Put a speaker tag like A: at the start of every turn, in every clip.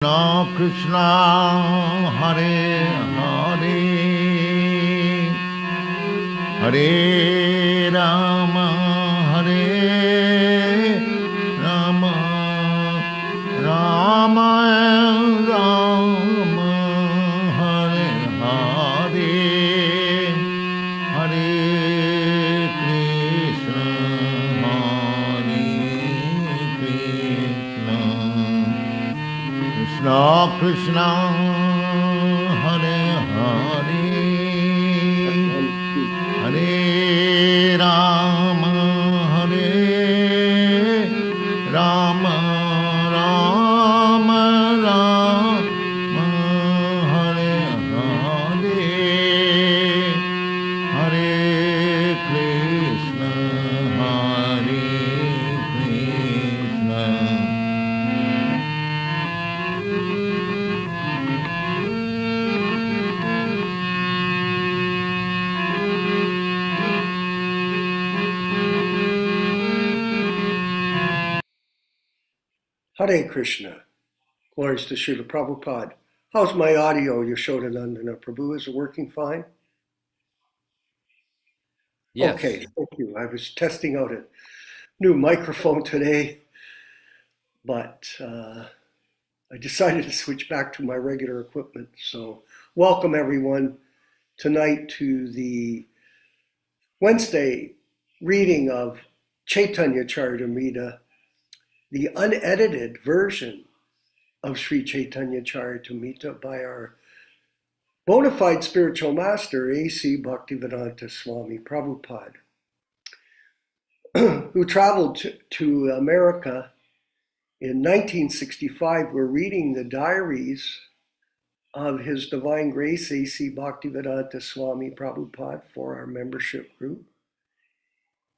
A: Krishna Hare Hare Hare Rama Hare Rama Rama Rama Hare Hare Hare Krishna Hare Krishna Krishna Krishna Hare Hare Hare Rama Hare Rama Rama Rama Hare Hare Hare Krishna Hare Krishna
B: Hare Krishna. Glories to Srila Prabhupada. How's my audio, Yashodanandana Prabhu? Is it working fine?
C: Yes.
B: Okay, thank you. I was testing out a new microphone today, but I decided to switch back to my regular equipment. So welcome everyone tonight to the Wednesday reading of Caitanya Charitamrita, the unedited version of Sri Caitanya Charitamrita by our bona fide spiritual master, A.C. Bhaktivedanta Swami Prabhupada, who traveled to America in 1965. We're reading the diaries of His Divine Grace, A.C. Bhaktivedanta Swami Prabhupada, for our membership group.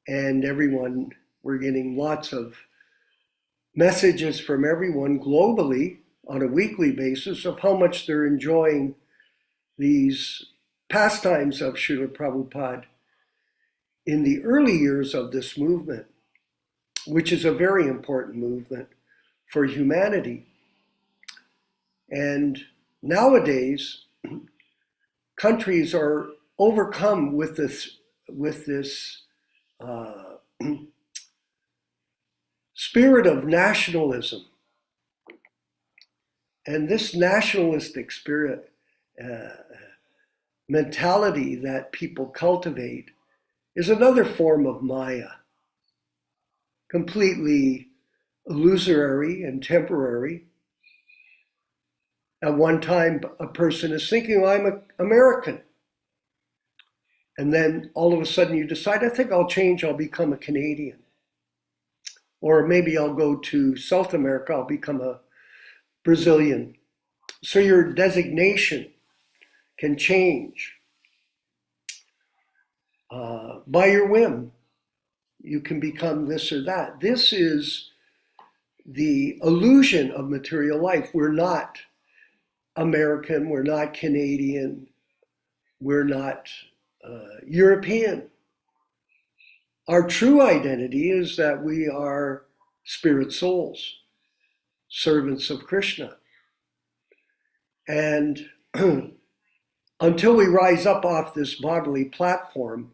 B: And everyone, we're getting lots of messages from everyone globally on a weekly basis of how much they're enjoying these pastimes of Srila Prabhupada in the early years of this movement, which is a very important movement for humanity. And nowadays, countries are overcome with this spirit of nationalism. And this nationalistic spirit, mentality that people cultivate is another form of Maya, completely illusory and temporary. At one time, a person is thinking, I'm an American. And then all of a sudden you decide, I think I'll change, I'll become a Canadian. Or maybe I'll go to South America, I'll become a Brazilian. So your designation can change by your whim. You can become this or that. This is the illusion of material life. We're not American, we're not Canadian, we're not European. Our true identity is that we are spirit souls, servants of Krishna. And until we rise up off this bodily platform,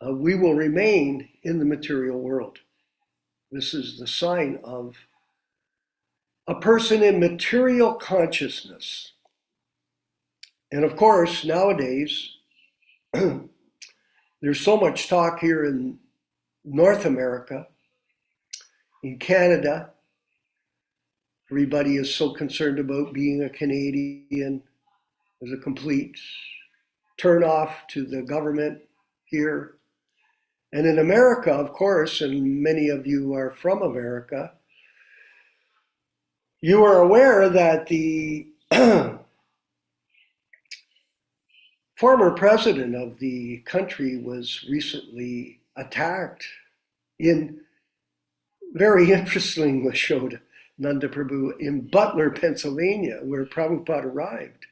B: we will remain in the material world. This is the sign of a person in material consciousness. And of course, nowadays, there's so much talk here in North America, in Canada. Everybody is so concerned about being a Canadian. There's a complete turn-off to the government here. And in America, of course, and many of you are from America, you are aware that the former president of the country was recently attacked in, very interesting, was showed Nanda Prabhu, in Butler, Pennsylvania, where Prabhupada arrived.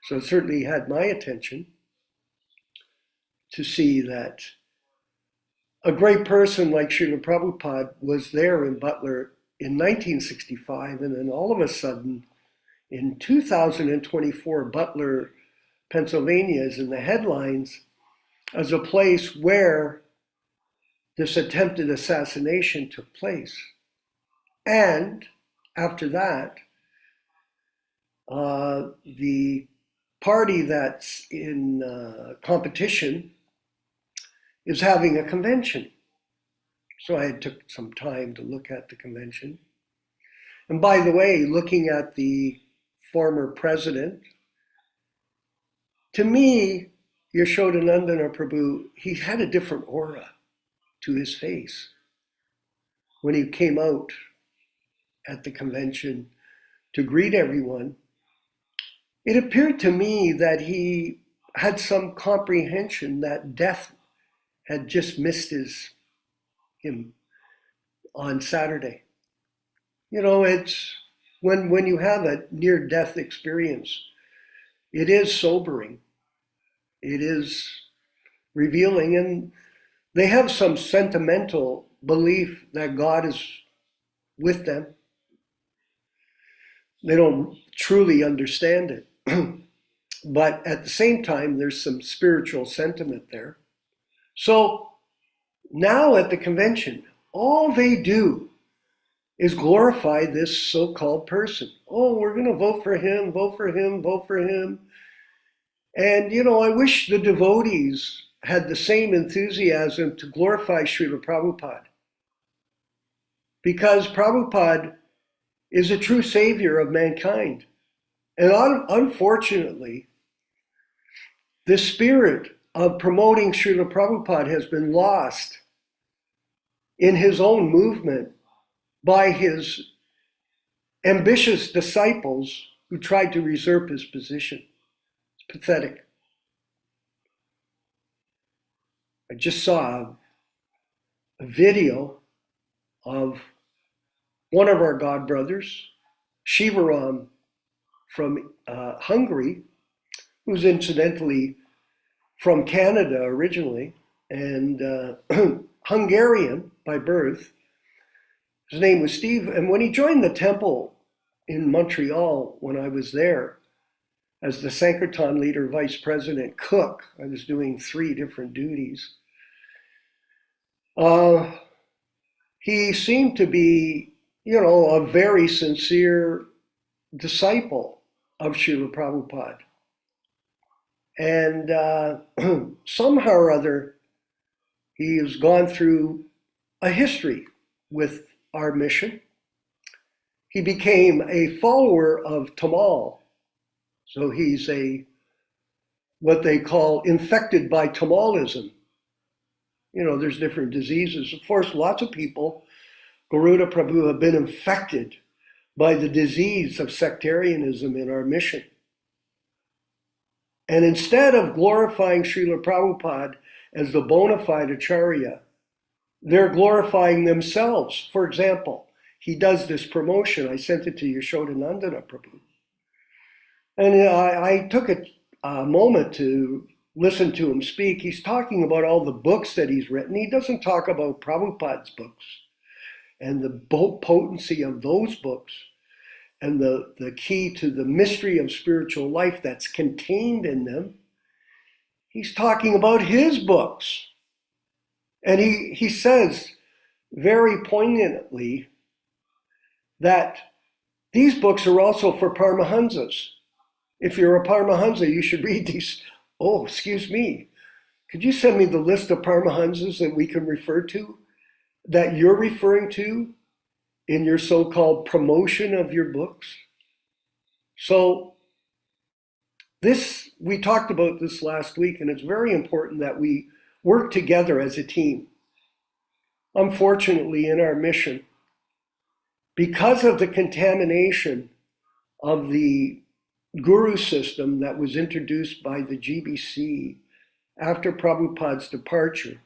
B: So it certainly had my attention to see that a great person like Srila Prabhupada was there in Butler in 1965, and then all of a sudden, in 2024, Butler, Pennsylvania is in the headlines as a place where this attempted assassination took place. And after that, the party that's in competition is having a convention. So I took some time to look at the convention. And by the way, looking at the former president, to me, Yashodanandana Prabhu, he had a different aura to his face when he came out at the convention to greet everyone. It appeared to me that he had some comprehension that death had just missed him on Saturday. You know, it's when you have a near-death experience, it is sobering. It is revealing, and they have some sentimental belief that God is with them. They don't truly understand it. But at the same time, there's some spiritual sentiment there. So now at the convention, all they do is glorify this so-called person. Oh, we're going to vote for him, vote for him, vote for him. And, you know, I wish the devotees had the same enthusiasm to glorify Srila Prabhupada. Because Prabhupada is a true savior of mankind. And unfortunately, the spirit of promoting Srila Prabhupada has been lost in his own movement by his ambitious disciples who tried to usurp his position. It's pathetic. I just saw a video of one of our godbrothers, Shivaram from Hungary, who's incidentally from Canada originally, and Hungarian by birth. His name was Steve, and when he joined the temple in Montreal when I was there, as the Sankirtan leader, vice president, cook, I was doing 3 different duties. He seemed to be, you know, a very sincere disciple of Srila Prabhupada. And somehow or other, he has gone through a history with our mission. He became a follower of Tamal. So he's what they call infected by Tamalism. You know, there's different diseases. Of course, lots of people, Garuda Prabhu, have been infected by the disease of sectarianism in our mission. And instead of glorifying Srila Prabhupada as the bona fide Acharya, they're glorifying themselves. For example, he does this promotion. I sent it to Yashodanandana Prabhu. And I took a moment to listen to him speak. He's talking about all the books that he's written. He doesn't talk about Prabhupada's books and the potency of those books and the key to the mystery of spiritual life that's contained in them. He's talking about his books. And he says very poignantly that these books are also for Paramahansas. If you're a Paramahansa, you should read these. Oh, excuse me. Could you send me the list of Paramahansas that we can refer to, that you're referring to in your so-called promotion of your books? So we talked about this last week, and it's very important that we work together as a team. Unfortunately, in our mission, because of the contamination of the guru system that was introduced by the GBC after Prabhupada's departure,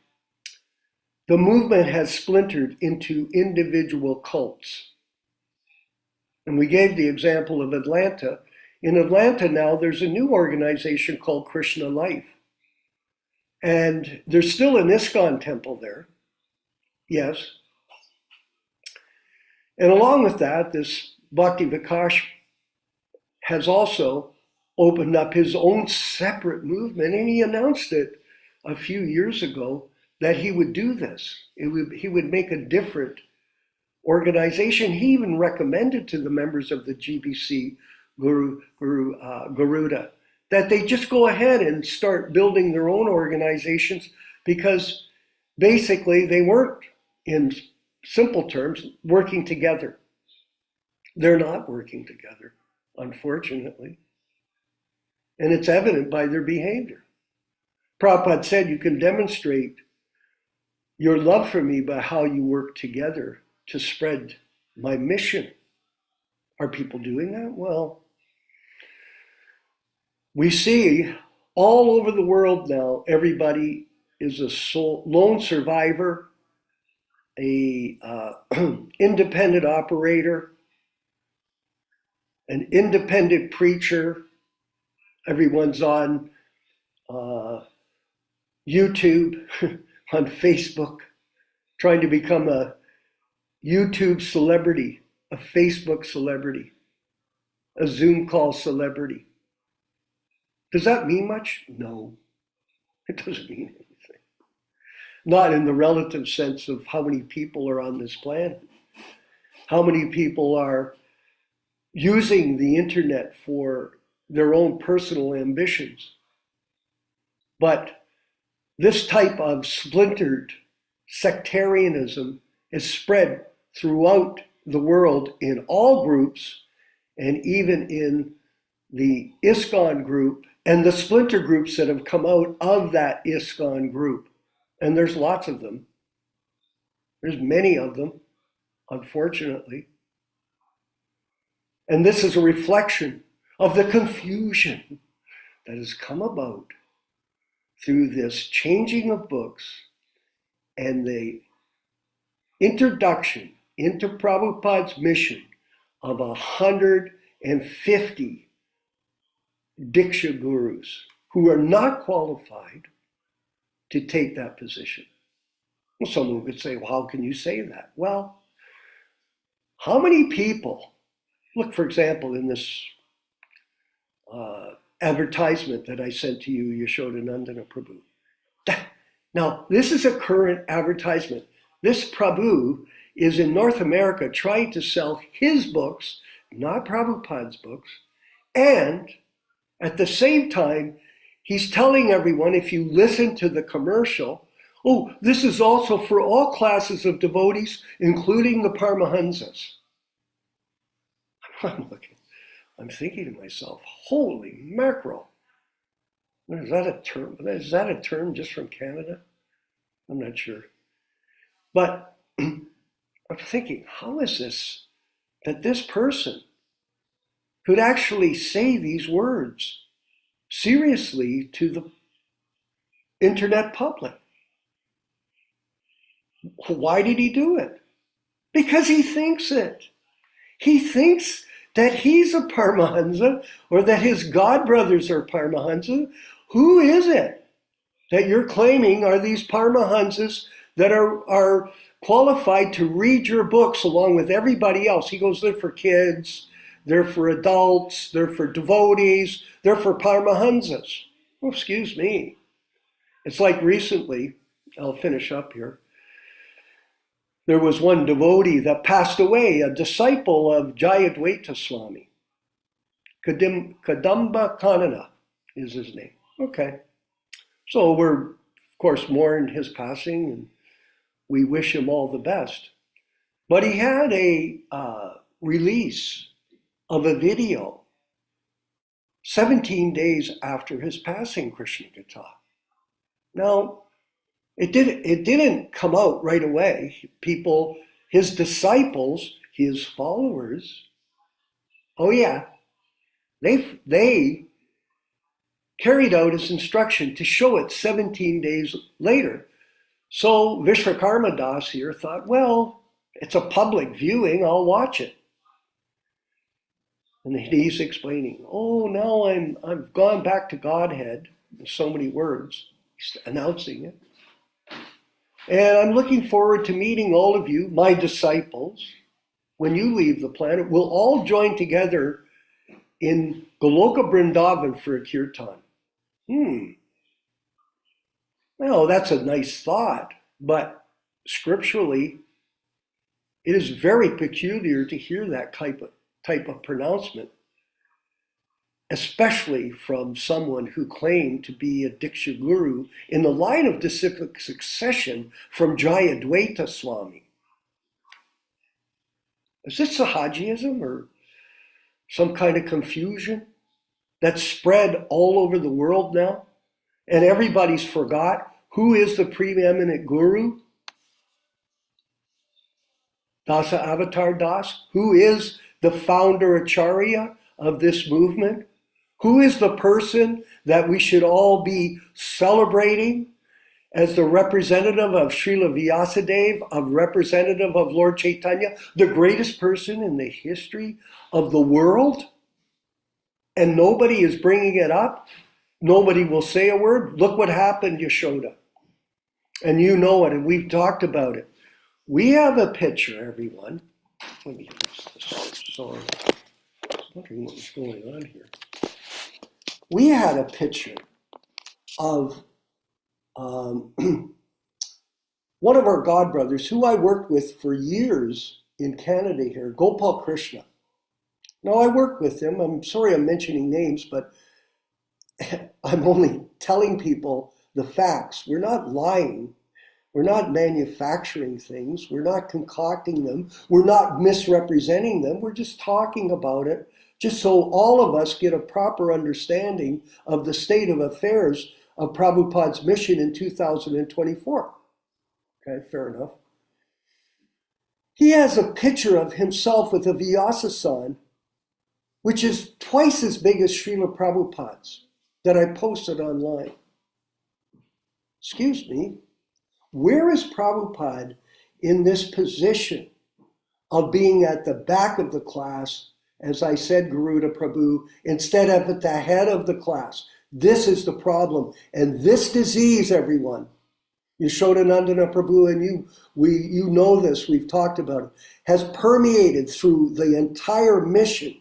B: the movement has splintered into individual cults. And we gave the example of Atlanta. In Atlanta now, there's a new organization called Krishna Life. And there's still an ISKCON temple there. Yes. And along with that, this Bhakti Vikash has also opened up his own separate movement, and he announced it a few years ago that he would do this. He would make a different organization. He even recommended to the members of the GBC Garuda that they just go ahead and start building their own organizations, because basically they weren't, in simple terms, working together. They're not working together, unfortunately. And it's evident by their behavior. Prabhupada said you can demonstrate your love for me by how you work together to spread my mission. Are people doing that? Well, we see all over the world now, everybody is a lone survivor, a independent operator, an independent preacher. Everyone's on YouTube, on Facebook, trying to become a YouTube celebrity, a Facebook celebrity, a Zoom call celebrity. Does that mean much? No, it doesn't mean anything. Not in the relative sense of how many people are on this planet, how many people are using the internet for their own personal ambitions. But this type of splintered sectarianism is spread throughout the world in all groups, and even in the ISKCON group and the splinter groups that have come out of that ISKCON group. And there's lots of them. There's many of them, unfortunately. And this is a reflection of the confusion that has come about through this changing of books and the introduction into Prabhupada's mission of 150 Diksha gurus who are not qualified to take that position. Well, someone could say, well, how can you say that? Well, how many people, look, for example, in this advertisement that I sent to you, Yashodanandana Prabhu. Now, this is a current advertisement. This Prabhu is in North America trying to sell his books, not Prabhupada's books, and at the same time, he's telling everyone, if you listen to the commercial, oh, this is also for all classes of devotees, including the Paramahansas. I'm thinking to myself, holy mackerel. Is that a term? Is that a term just from Canada? I'm not sure. But I'm thinking, how is this that this person could actually say these words seriously to the internet public? Why did he do it? Because he thinks it. He thinks that he's a Paramahansa, or that his godbrothers are Paramahansa. Who is it that you're claiming are these Paramahansas that are qualified to read your books along with everybody else? He goes, they're for kids, they're for adults, they're for devotees, they're for Paramahansas. Oh, excuse me. It's like recently, I'll finish up here. There was one devotee that passed away, a disciple of Jayadvaita Swami. Kadamba Kanana is his name. Okay. So we're, of course, mourn his passing, and we wish him all the best. But he had a release of a video 17 days after his passing, Krishna Katha. Now, it didn't come out right away. People, his disciples, his followers, oh yeah, they carried out his instruction to show it 17 days later. So Vishwakarma Das here thought, well, it's a public viewing, I'll watch it. And he's explaining, oh, now I've gone back to Godhead in so many words, he's announcing it. And I'm looking forward to meeting all of you, my disciples, when you leave the planet, we'll all join together in Goloka Vrindavan for a kirtan. Well, that's a nice thought, but scripturally, it is very peculiar to hear that type of pronouncement, especially from someone who claimed to be a Diksha Guru in the line of disciplic succession from Jayadvaita Swami. Is this Sahajiism or some kind of confusion that's spread all over the world now? And everybody's forgot who is the preeminent guru? Dasa Avatar Das, who is the founder acharya of this movement? Who is the person that we should all be celebrating as the representative of Srila Vyasadeva, a representative of Lord Caitanya, the greatest person in the history of the world? And nobody is bringing it up. Nobody will say a word. Look what happened, Yashoda. And you know it, and we've talked about it. We have a picture, everyone. Let me fix this. Sorry. I was wondering what was going on here. We had a picture of one of our godbrothers who I worked with for years in Canada here, Gopal Krishna. Now, I worked with him. I'm sorry I'm mentioning names, but I'm only telling people the facts. We're not lying. We're not manufacturing things. We're not concocting them. We're not misrepresenting them. We're just talking about it, just so all of us get a proper understanding of the state of affairs of Prabhupada's mission in 2024. Okay, fair enough. He has a picture of himself with a Vyasa-san, which is twice as big as Srila Prabhupada's, that I posted online. Excuse me, where is Prabhupada in this position of being at the back of the class, as I said, Garuda Prabhu, instead of at the head of the class? This is the problem. And this disease, everyone, Yashodanandana Prabhu and you know this, we've talked about it, has permeated through the entire mission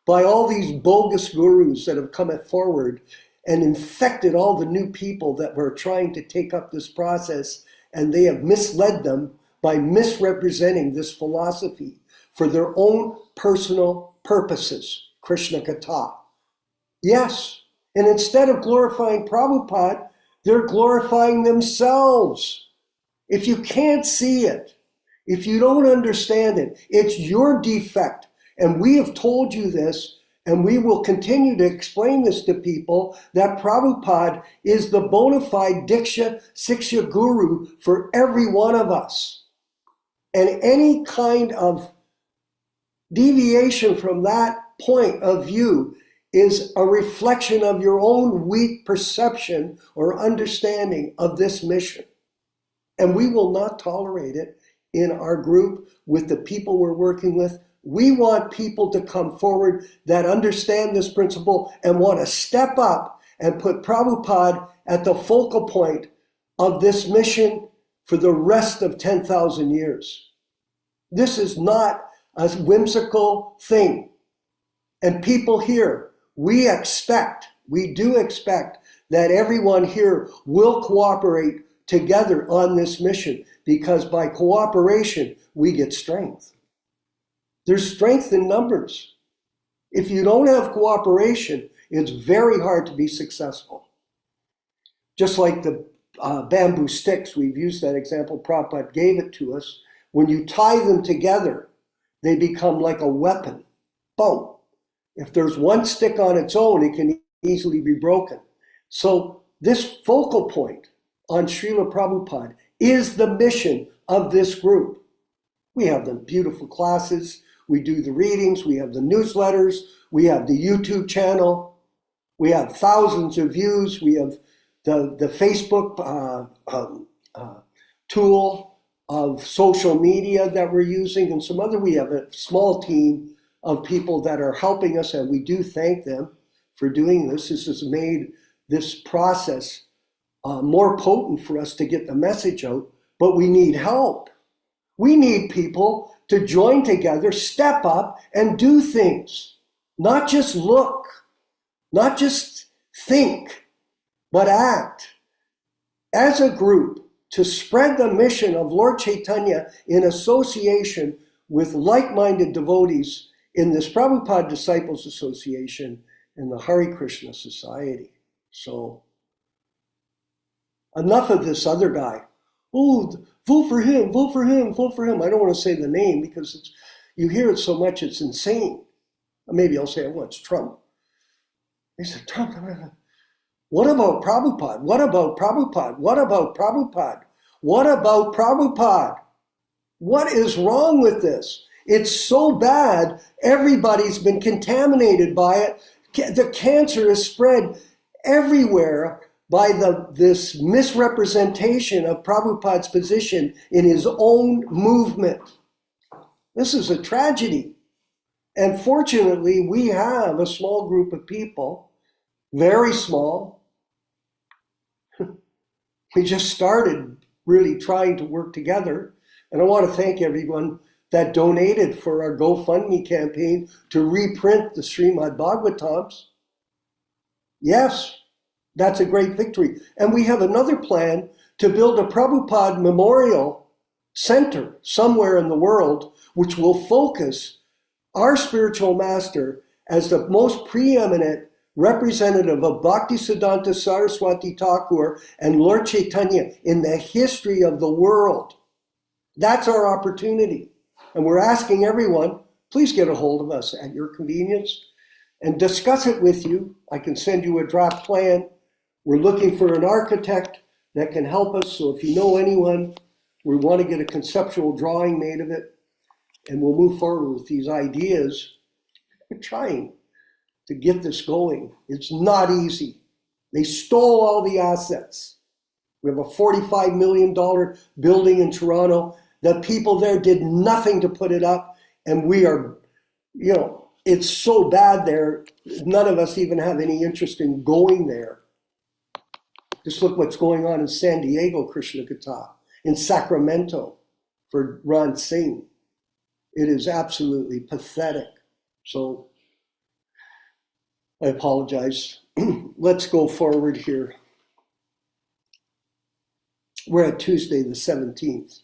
B: by all these bogus gurus that have come forward and infected all the new people that were trying to take up this process, and they have misled them by misrepresenting this philosophy for their own personal purposes. Krishna Katha. Yes, and instead of glorifying Prabhupada, they're glorifying themselves. If you can't see it, if you don't understand it, it's your defect. And we have told you this, and we will continue to explain this to people, that Prabhupada is the bona fide Diksha Siksha Guru for every one of us. And any kind of deviation from that point of view is a reflection of your own weak perception or understanding of this mission. And we will not tolerate it in our group with the people we're working with. We want people to come forward that understand this principle and want to step up and put Prabhupada at the focal point of this mission for the rest of 10,000 years. This is not a whimsical thing. And people here, we do expect that everyone here will cooperate together on this mission, because by cooperation, we get strength. There's strength in numbers. If you don't have cooperation, it's very hard to be successful. Just like the bamboo sticks, we've used that example, Prabhupada gave it to us. When you tie them together, they become like a weapon. Boom. If there's one stick on its own, it can easily be broken. So this focal point on Srila Prabhupada is the mission of this group. We have the beautiful classes. We do the readings, we have the newsletters, we have the YouTube channel, we have thousands of views, we have the Facebook tool of social media that we're using, and some other, we have a small team of people that are helping us, and we do thank them for doing this. This has made this process more potent for us to get the message out, but we need help. We need people to join together, step up, and do things. Not just look, not just think, but act as a group to spread the mission of Lord Caitanya in association with like-minded devotees in this Prabhupada Disciples Association and the Hare Krishna Society. So, enough of this other guy. Oh, vote for him, vote for him, vote for him. I don't want to say the name because you hear it so much, it's insane. Maybe I'll say, oh, it's Trump. He said, Trump. What about Prabhupada? What about Prabhupada? What about Prabhupada? What about Prabhupada? What is wrong with this? It's so bad, everybody's been contaminated by it. The cancer is spread everywhere by this misrepresentation of Prabhupada's position in his own movement. This is a tragedy. And fortunately, we have a small group of people, very small. We just started really trying to work together. And I want to thank everyone that donated for our GoFundMe campaign to reprint the Srimad Bhagavatams. Yes, that's a great victory. And we have another plan to build a Prabhupada Memorial Center somewhere in the world, which will focus our spiritual master as the most preeminent representative of Bhaktisiddhanta Saraswati Thakur and Lord Caitanya in the history of the world. That's our opportunity. And we're asking everyone, please get a hold of us at your convenience and discuss it with you. I can send you a draft plan. We're looking for an architect that can help us. So if you know anyone, we want to get a conceptual drawing made of it. And we'll move forward with these ideas. We're trying to get this going. It's not easy. They stole all the assets. We have a $45 million building in Toronto. The people there did nothing to put it up. And we are, it's so bad there. None of us even have any interest in going there. Just look what's going on in San Diego, Krishna Katha, in Sacramento for Ronald Singh. It is absolutely pathetic. So I apologize. Let's go forward here. We're at Tuesday, the 17th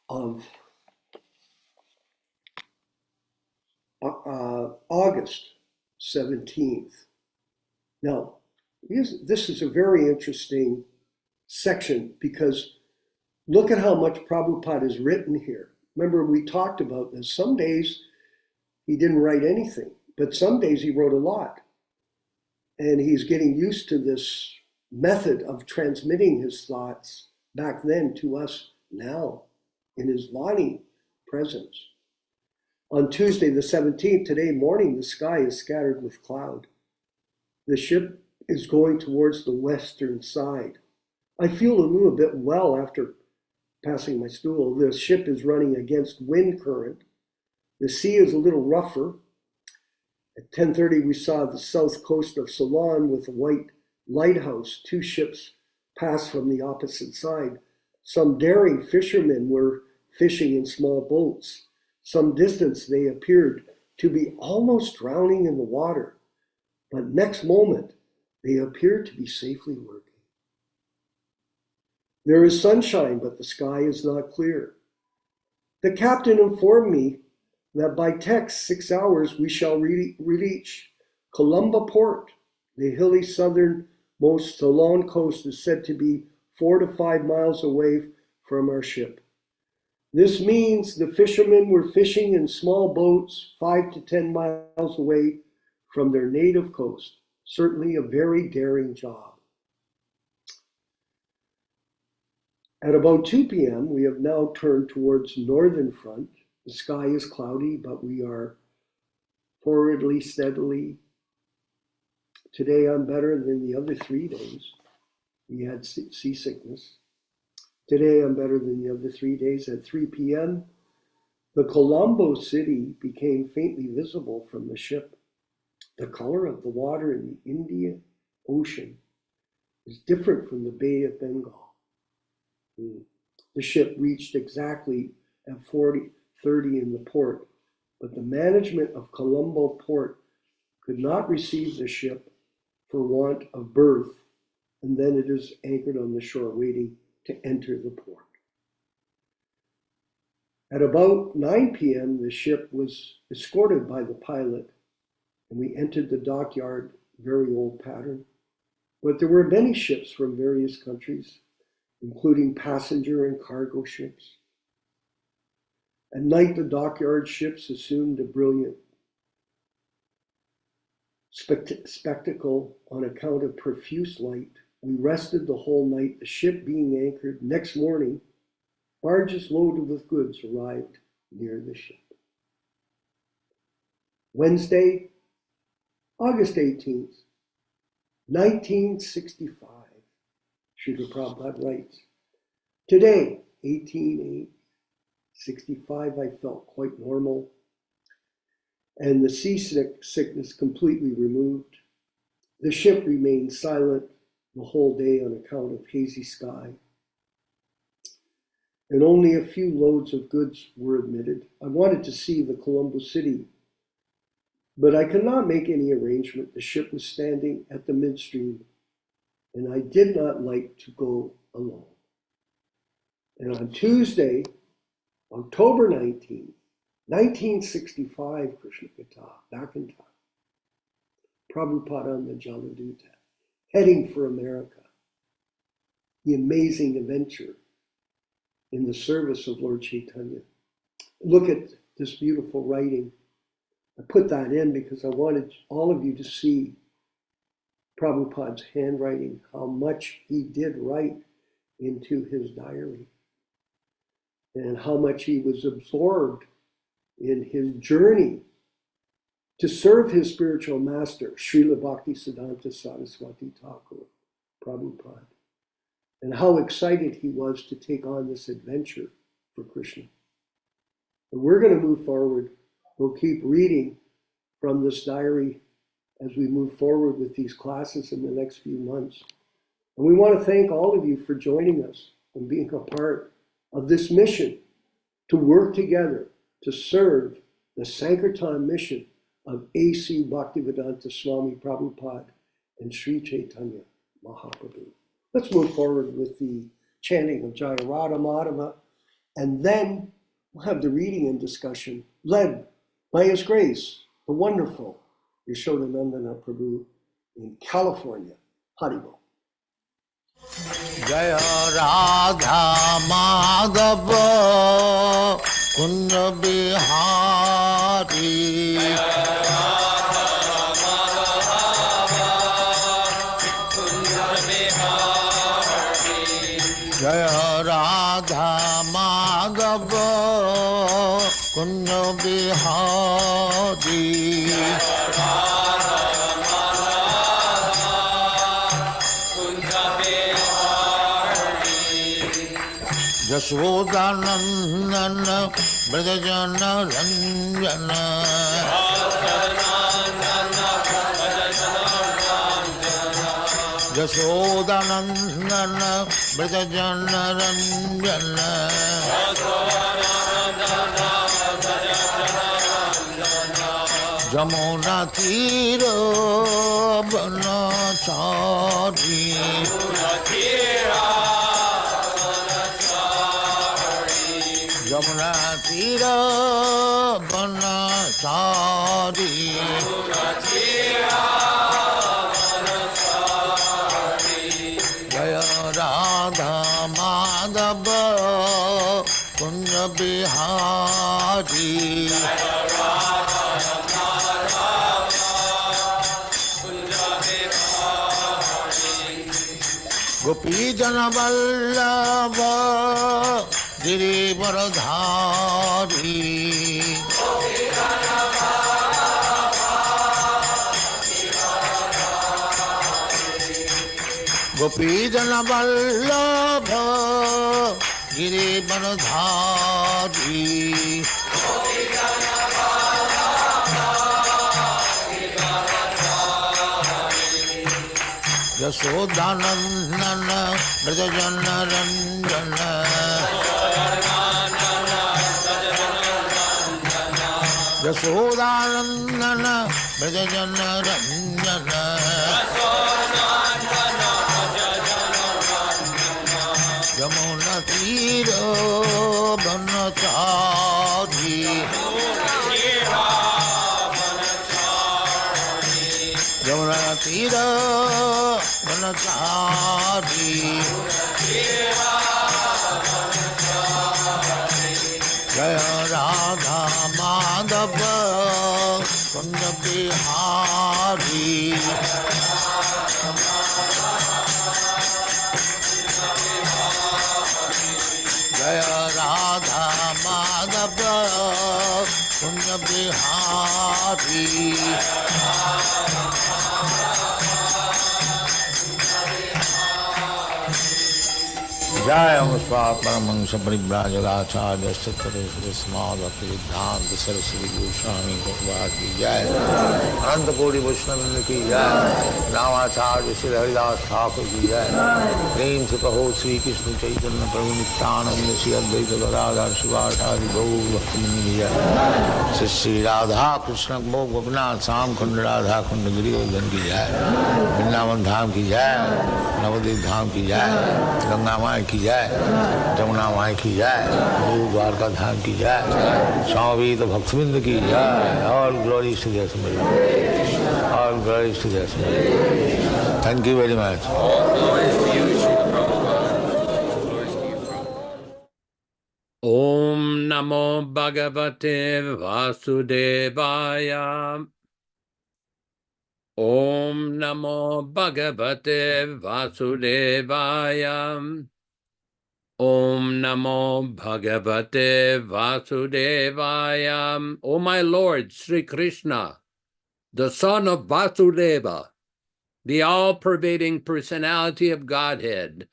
B: of August 17th. Now, this is a very interesting section because look at how much Prabhupada has written here. Remember, we talked about this. Some days he didn't write anything, but some days he wrote a lot. And he's getting used to this method of transmitting his thoughts back then to us now in his Vani presence. On Tuesday, the 17th, today morning, the sky is scattered with cloud. The ship is going towards the western side. I feel a little bit well after passing my stool. The ship is running against wind current. The sea is a little rougher. At 10:30, we saw the south coast of Ceylon with a white lighthouse. Two ships passed from the opposite side. Some daring fishermen were fishing in small boats. Some distance, they appeared to be almost drowning in the water. But next moment, they appeared to be safely working. There is sunshine, but the sky is not clear. The captain informed me that by text 6 hours we shall reach Colombo Port. The hilly southernmost Ceylon coast is said to be 4 to 5 miles away from our ship. This means the fishermen were fishing in small boats 5 to 10 miles away from their native coast. Certainly a very daring job. At about 2 p.m., we have now turned towards northern front. The sky is cloudy, but we are forwardly, steadily. Today I'm better than the other 3 days. We had seasickness. Today I'm better than the other 3 days. At 3 p.m., the Colombo city became faintly visible from the ship. The color of the water in the Indian Ocean is different from the Bay of Bengal. The ship reached exactly at 40:30 in the port, but the management of Colombo port could not receive the ship for want of berth, and then it is anchored on the shore waiting to enter the port. At about 9 p.m., the ship was escorted by the pilot, and we entered the dockyard, very old pattern. But there were many ships from various countries, including passenger and cargo ships. At night, the dockyard ships assumed a brilliant spectacle on account of profuse light. We rested the whole night, the ship being anchored. Next morning, barges loaded with goods arrived near the ship. Wednesday, August 18th, 1965, Srila Prabhupada writes, today, 18/8/65, I felt quite normal and the seasickness completely removed. The ship remained silent the whole day on account of hazy sky, and only a few loads of goods were admitted. I wanted to see the Colombo city, but I could not make any arrangement. The ship was standing at the midstream, and I did not like to go alone. And on Tuesday, October 19th, 1965, Krishna Katha, back in time, Prabhupada on the Jaladuta, heading for America, the amazing adventure in the service of Lord Caitanya. Look at this beautiful writing. I put that in because I wanted all of you to see Prabhupada's handwriting, how much he did write into his diary, and how much he was absorbed in his journey to serve his spiritual master, Srila Bhaktisiddhanta Saraswati Thakur, Prabhupada, and how excited he was to take on this adventure for Krishna. And we're going to move forward. We'll keep reading from this diary as we move forward with these classes in the next few months. And we want to thank all of you for joining us and being a part of this mission to work together to serve the Sankirtan mission of A.C. Bhaktivedanta Swami Prabhupada and Sri Chaitanya Mahaprabhu. Let's move forward with the chanting of Jaya Radha Madhava, and then we'll have the reading and discussion led by His Grace, the wonderful Yashodanandana Prabhu in California. Haribol.
A: Jaya Radha Madhava Kunja Bihari Jaya Radha Madhava Kunja Bihari Yashodanandana Brajajana Ranjana Yashodanandana Brajajana Ranjana Jamuna Tira Banachari Jamuna Tira Banachari Jaya Radha Madhava Kunja Bihari Gopi Jana Vallabha Girivaradhari Gopi Jana Vallabha Girivaradhari Yasodhanandana Brajajana Ranjana Yasodhanandana Brajajana Ranjana Yamuna Tira Banachari Yamuna Tira Banachari Jaya Radha Madhava Kunda Bihari Jaya Radha Madhava Kunda Bihari Jai Amuspa Paramahansa Paribhrajagacharya Sattvaresvara Samadhati Siddhanta Saraswati Goswami Bhagavad Ki Jai Ananta Kodi Vaishnavrinda Ki Jai Ramacharya Sri Haridas Thakur Ki Jai Prem Se Kaho Sri Krishna Chaitanya Prabhu Nityananda Sri Advaita Gadadhar Shivasari Gaur Bhaktivinoda Ki Jai Sri Sri Radha Krishna Bhog Gopinath Sam Khand Radha Khand Girivardhan Ki Jai Vrindavan Dham Ki Jai Navadvip Dham Ki Jai Ganga Mai की जाए जमुना माई की जाए गुरु द्वारका धाम की जाए स्वामी तो भक्तविंद की जाए और ग्लोरी टू द असम्बली और glory to the assembly thank you very much
C: Om Namo Bhagavate Vasudevaya Om Namo Bhagavate Vasudevaya Om Namo Bhagavate Vasudevaya. O my Lord, Sri Krishna, the son of Vasudeva, the all-pervading personality of Godhead,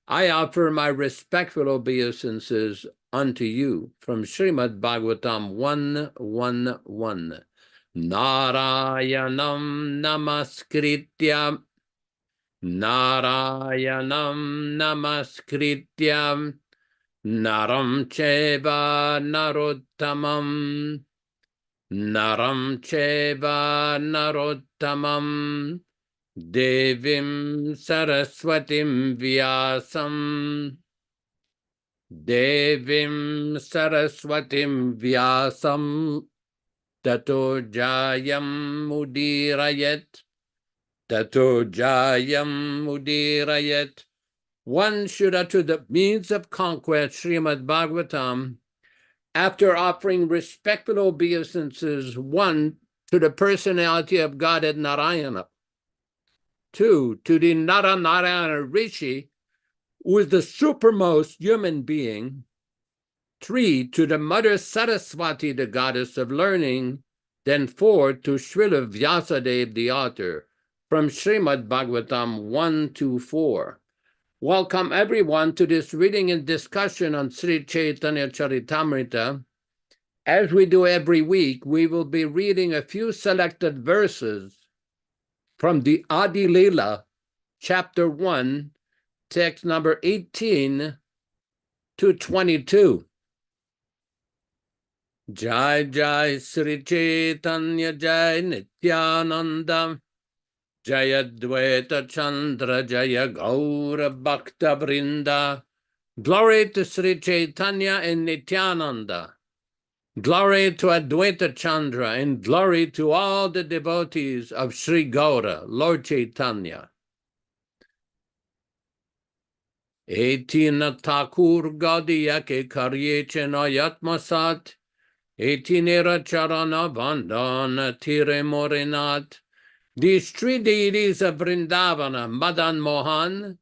C: I offer my respectful obeisances unto you from Srimad Bhagavatam 1:1:1. Narayanam namaskritya Narayanam namaskritya Naram cheva narottamam Naram cheva narottamam Devim saraswatim vyasam Devim saraswatim vyasam Tato jayam mudirayat Tato jayam mudirayat. One should utter the means of conquest, Srimad Bhagavatam, after offering respectful obeisances, 1, to the personality of Godhead Narayana, 2, to the Narayana Rishi, who is the supermost human being, 3, to the Mother Saraswati, the goddess of learning, then 4, to Srila Vyasadeva, the author, from Srimad Bhagavatam 1-4. Welcome everyone to this reading and discussion on Sri Caitanya Charitamrita. As we do every week, we will be reading a few selected verses from the Adi Leela, chapter 1, text number 18 to 22. Jai Jai Sri Caitanya Jai Nityananda Jaya Dvaita Chandra Jaya Gaura Bhakta Vrinda. Glory to Sri Caitanya and Nityananda. Glory to Advaita Chandra and glory to all the devotees of Sri Gaura, Lord Chaitanya. Etina Thakur Gaudiya ke Karye Chenayatmasat Etinera Charana Vandana Tire Morinat. These three deities of Vrindavana, Madan Mohan,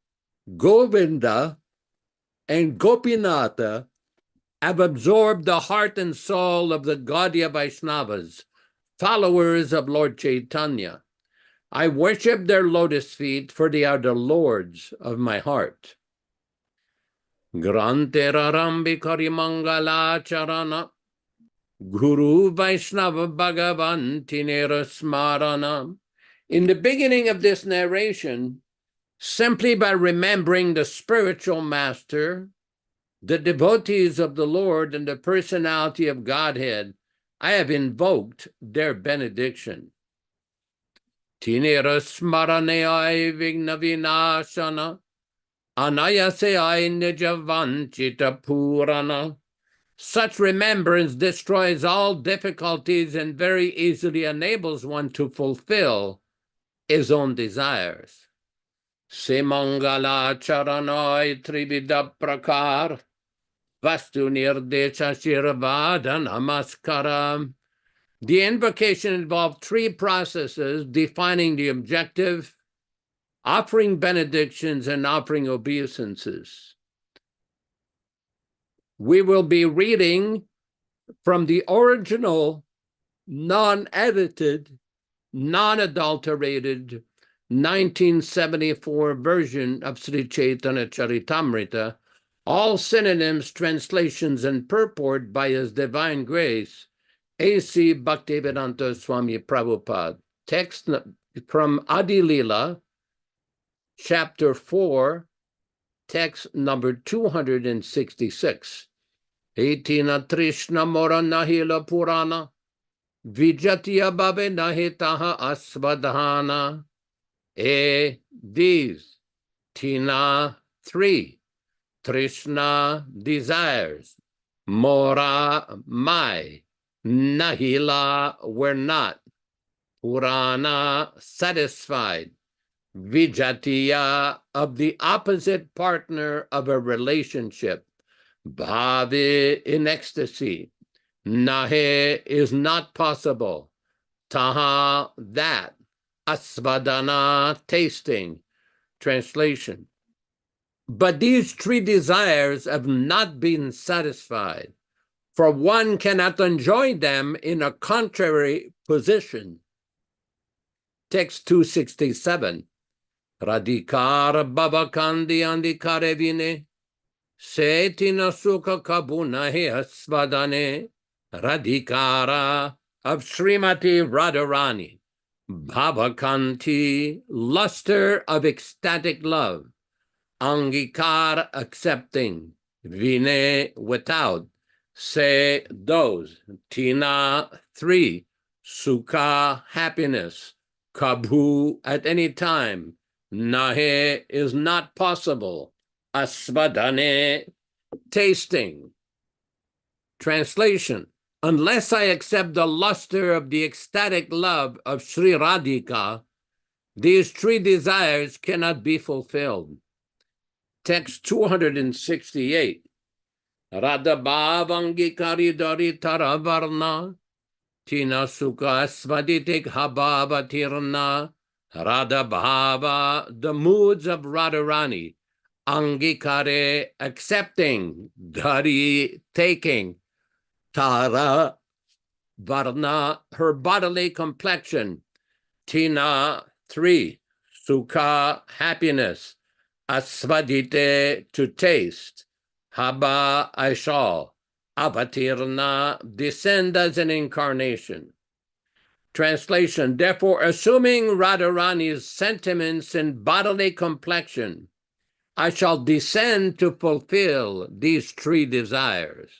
C: Govinda, and Gopinatha, have absorbed the heart and soul of the Gaudiya Vaishnavas, followers of Lord Chaitanya. I worship their lotus feet, for they are the lords of my heart. Grantera Rambi Karimangala Charana, Guru Vaishnava Bhagavan Tinera Smarana. In the beginning of this narration, Simply by remembering the spiritual master, the devotees of the Lord, and the personality of Godhead, I have invoked their benediction. Tinira smaraneai vignavinashana, anayaseai nijavanchita purana. Such remembrance destroys all difficulties and very easily enables one to fulfill his own desires. Semangala charanoi trivida prakar, vastu nirdesha shirvada namaskaram. The invocation involved three processes defining the objective, offering benedictions, and offering obeisances. We will be reading from the original, non-edited, non-adulterated 1974 version of Sri Chaitanya Charitamrita, all synonyms, translations, and purport by His Divine Grace, A.C. Bhaktivedanta Swami Prabhupada. Text from Adi Lila, chapter 4, text number 266. Etina Trishna Mora Nahila Purana, Vijatiya Bhabe Nahitaha Asvadhana. These, Tina, 3, Trishna, desires, Mora, my, Nahila, were not, Purana, satisfied, Vijatiya, of the opposite partner of a relationship, Bhave, in ecstasy, Nahe, is not possible, Taha, that, Asvadana, tasting. Translation. But these three desires have not been satisfied, for one cannot enjoy them in a contrary position. Text 267. Radhikar Babakandi Andikarevine, Setina Sukha Kabunahe Asvadane, Radhikara of Srimati Radharani. Bhavakanti, luster of ecstatic love. Angikar, accepting. Vine, without. Se, those. Tina, 3. Sukha, happiness. Kabhu, at any time. Nahe, is not possible. Asvadane, tasting. Translation. Unless I accept the luster of the ecstatic love of Sri Radhika, these three desires cannot be fulfilled. Text 268. Radha bhavangi karidari taravarna, tina sukha svaditik habhava tirna. Radha bhava, the moods of Radharani. Angikare, accepting. Dhari, taking. Tara, Varna, her bodily complexion. Tina, 3. Sukha, happiness. Asvadite, to taste. Haba, I shall. Avatirna, descend as an incarnation. Translation. Therefore, assuming Radharani's sentiments and bodily complexion, I shall descend to fulfill these three desires.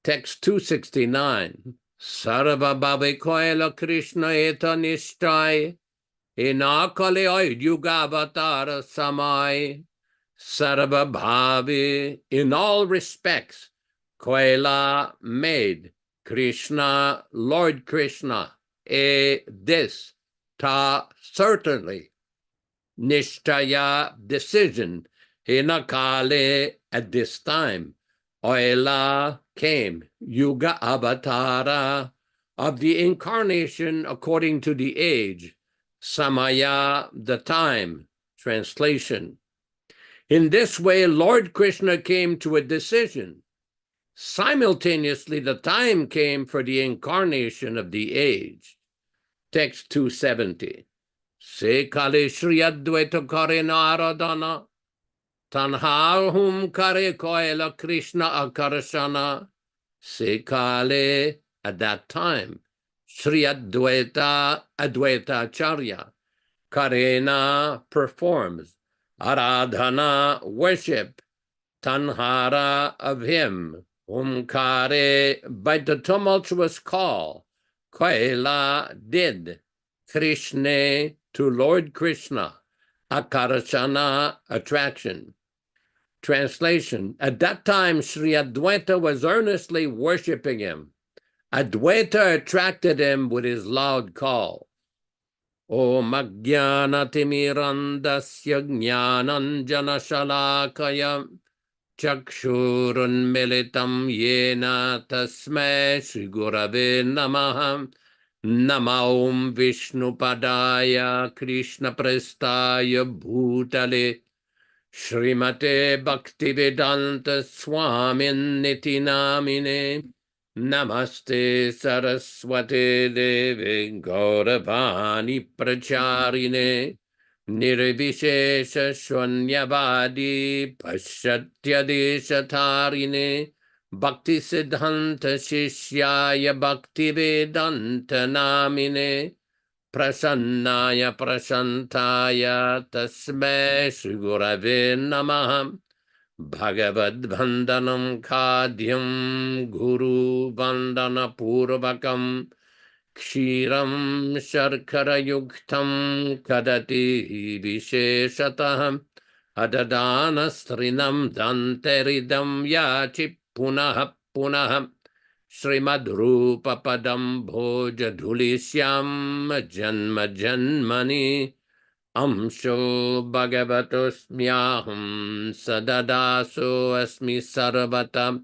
C: Text 269. Sarva bhave koila Krishna eta nishtai, inakale yugavatar samai. Sarva bhave, in all respects, koila, made, Krishna, Lord Krishna, this, ta, certainly, nishtaya, decision, hinakale, at this time, oila, came, yuga avatara, of the incarnation according to the age, samaya, the time. Translation. In this way, Lord Krishna came to a decision. Simultaneously, the time came for the incarnation of the age. Text 270. Se kale Shri Advaita kare naradana, tanha hum kare koela Krishna akarshana. Se kale, at that time, Shri Advaita, Advaita Acharya, Karena performs, Aradhana worship, Tanhara of him, Omkare by the tumultuous call, Kaila did, Krishna to Lord Krishna, Akarashana attraction. Translation, at that time Sri Adwaita was earnestly worshipping him. Adwaita attracted him with his loud call. Om Ajnanatimirandasya Jnananjana Shalakaya Chakshurunmilitam Yena Tasmai Shri Gurave Namaha Nama Om Vishnupadaya Krishna Prestaya Bhutale Srimate Bhaktivedanta Swamin Niti Namine Namaste Saraswate Devi Gauravani Pracharine Nirvishesha Shwanyavadi Pashatyadeshatarine Bhakti Siddhanta Shishyaya Bhaktivedanta Namine Prasannaya Prashantaya Tasmai Shri Gurave Namaha Bhagavad Bandhanam Khadyam Guru Bandhana Purvakam Kshiram Sharkara Yuktam Kadati Visheshataham Adadana Strinam Danteridam Yachi Punaha Punaha Srimad Rupa Padam Bhoja Dhulisyam Janma Janmani Amsho Bhagavatosmyaham Sadadaso Asmi Sarvata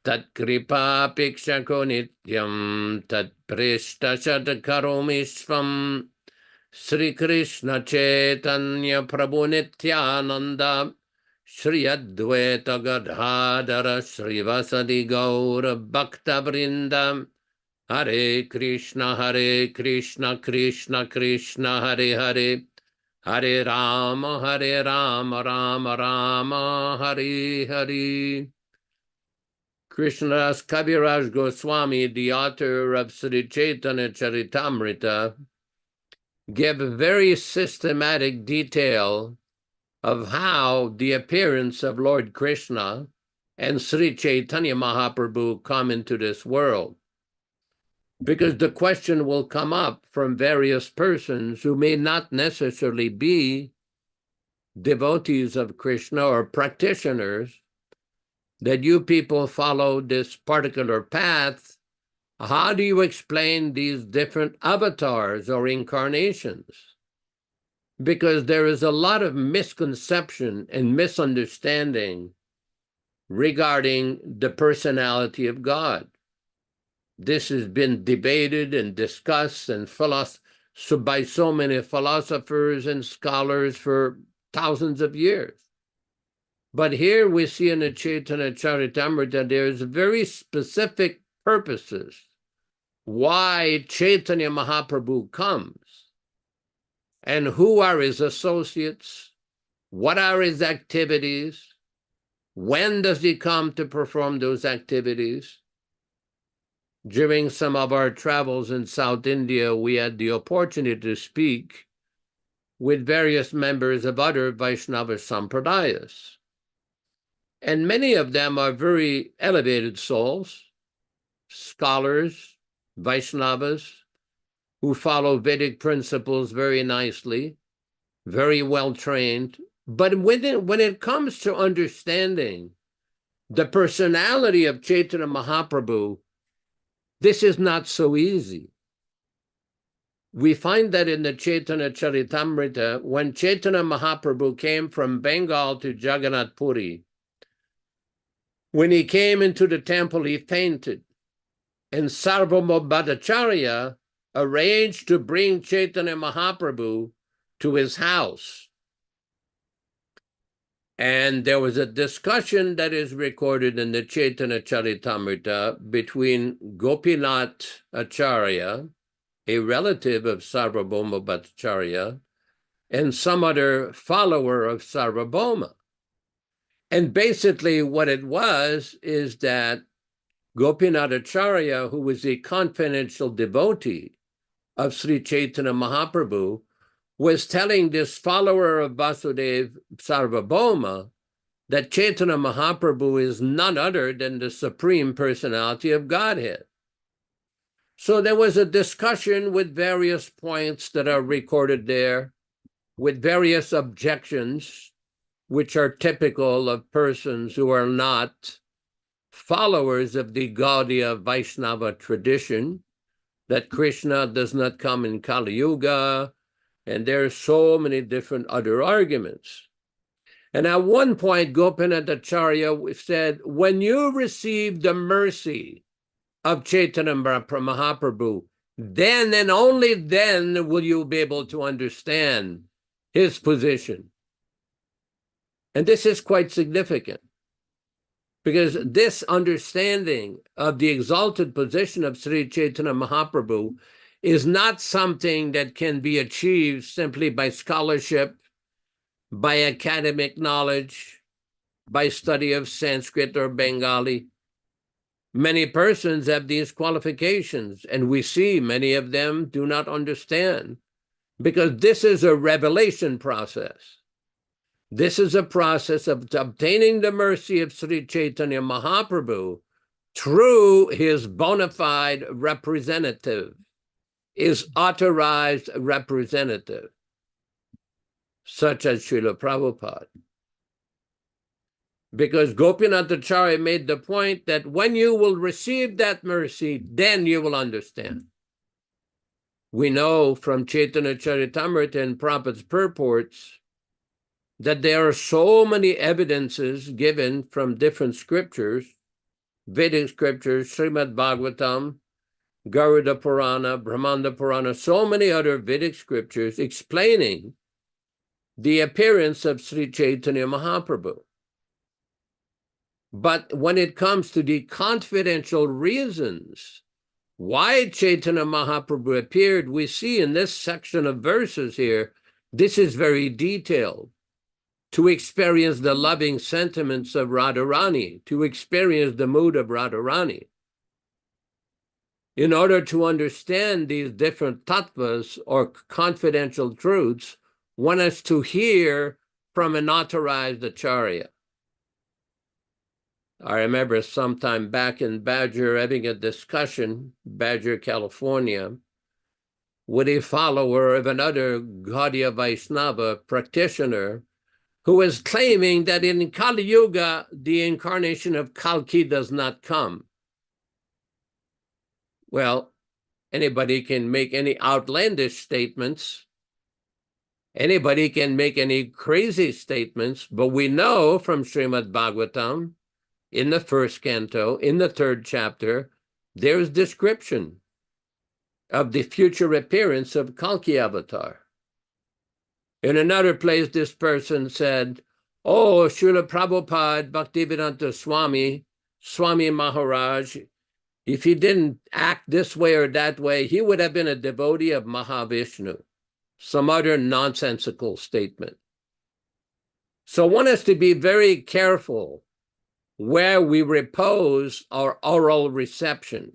C: Tat Kripa Pikshako Nityam Tat Prishta Shadkaromishvam Sri Krishna Chaitanya Prabhu Nityananda Shri Advaita Gadadhara Shri Vasadi Gaura Bhakta Vrindam Hare Krishna Krishna Krishna Hare Hare Hare Rama Rama Rama Hare Hare. Krishnadas Kaviraj Goswami, the author of Sri Chaitanya Charitamrita, gave a very systematic detail of how the appearance of Lord Krishna and Sri Chaitanya Mahaprabhu come into this world. Because the question will come up from various persons who may not necessarily be devotees of Krishna or practitioners, that you people follow this particular path. How do you explain these different avatars or incarnations? Because there is a lot of misconception and misunderstanding regarding the personality of God. This has been debated and discussed and by so many philosophers and scholars for thousands of years. But here we see in the Chaitanya Charitamrita, there's very specific purposes why Chaitanya Mahaprabhu comes, and who are his associates, what are his activities, when does he come to perform those activities. During some of our travels in South India, we had the opportunity to speak with various members of other Vaishnava Sampradayas. And many of them are very elevated souls, scholars, Vaishnavas, who follow Vedic principles very nicely, very well trained. But when it comes to understanding the personality of Chaitanya Mahaprabhu, this is not so easy. We find that in the Chaitanya Charitamrita, when Chaitanya Mahaprabhu came from Bengal to Jagannath Puri, when he came into the temple, he fainted. And Sarvabhauma Bhattacharya arranged to bring Chaitanya Mahaprabhu to his house. And there was a discussion that is recorded in the Chaitanya Charitamrita between Gopinath Acharya, a relative of Sarvabhauma Bhattacharya, and some other follower of Sarvabhauma. And basically what it was is that Gopinath Acharya, who was a confidential devotee of Sri Chaitanya Mahaprabhu, was telling this follower of Vasudeva Sarvabhauma that Chaitanya Mahaprabhu is none other than the Supreme Personality of Godhead. So there was a discussion with various points that are recorded there, with various objections, which are typical of persons who are not followers of the Gaudiya Vaishnava tradition, that Krishna does not come in Kali Yuga, and there are so many different other arguments. And at one point, Gopinath Acharya said, when you receive the mercy of Chaitanya Mahaprabhu, then and only then will you be able to understand his position. And this is quite significant, because this understanding of the exalted position of Sri Chaitanya Mahaprabhu is not something that can be achieved simply by scholarship, by academic knowledge, by study of Sanskrit or Bengali. Many persons have these qualifications, and we see many of them do not understand, because this is a revelation process. This is a process of obtaining the mercy of Sri Chaitanya Mahaprabhu through his bona fide representative, his authorized representative, such as Srila Prabhupada. Because Gopinath Acharya made the point that when you will receive that mercy, then you will understand. We know from Chaitanya Charitamrita and Prabhupada's purports that there are so many evidences given from different scriptures, Vedic scriptures, Srimad Bhagavatam, Garuda Purana, Brahmanda Purana, so many other Vedic scriptures explaining the appearance of Sri Chaitanya Mahaprabhu. But when it comes to the confidential reasons why Chaitanya Mahaprabhu appeared, we see in this section of verses here, this is very detailed. To experience the loving sentiments of Radharani, to experience the mood of Radharani. In order to understand these different tattvas or confidential truths, one has to hear from an authorized acharya. I remember sometime back in Badger having a discussion, Badger, California, with a follower of another Gaudiya Vaishnava practitioner who was claiming that in Kali Yuga, the incarnation of Kalki does not come. Well, anybody can make any outlandish statements. Anybody can make any crazy statements, but we know from Srimad Bhagavatam, in the first canto, in the 3rd chapter, there's description of the future appearance of Kalki avatar. In another place, this person said, oh, Srila Prabhupada, Bhaktivedanta Swami, Swami Maharaj, if he didn't act this way or that way, he would have been a devotee of Mahavishnu. Some other nonsensical statement. So one has to be very careful where we repose our oral reception,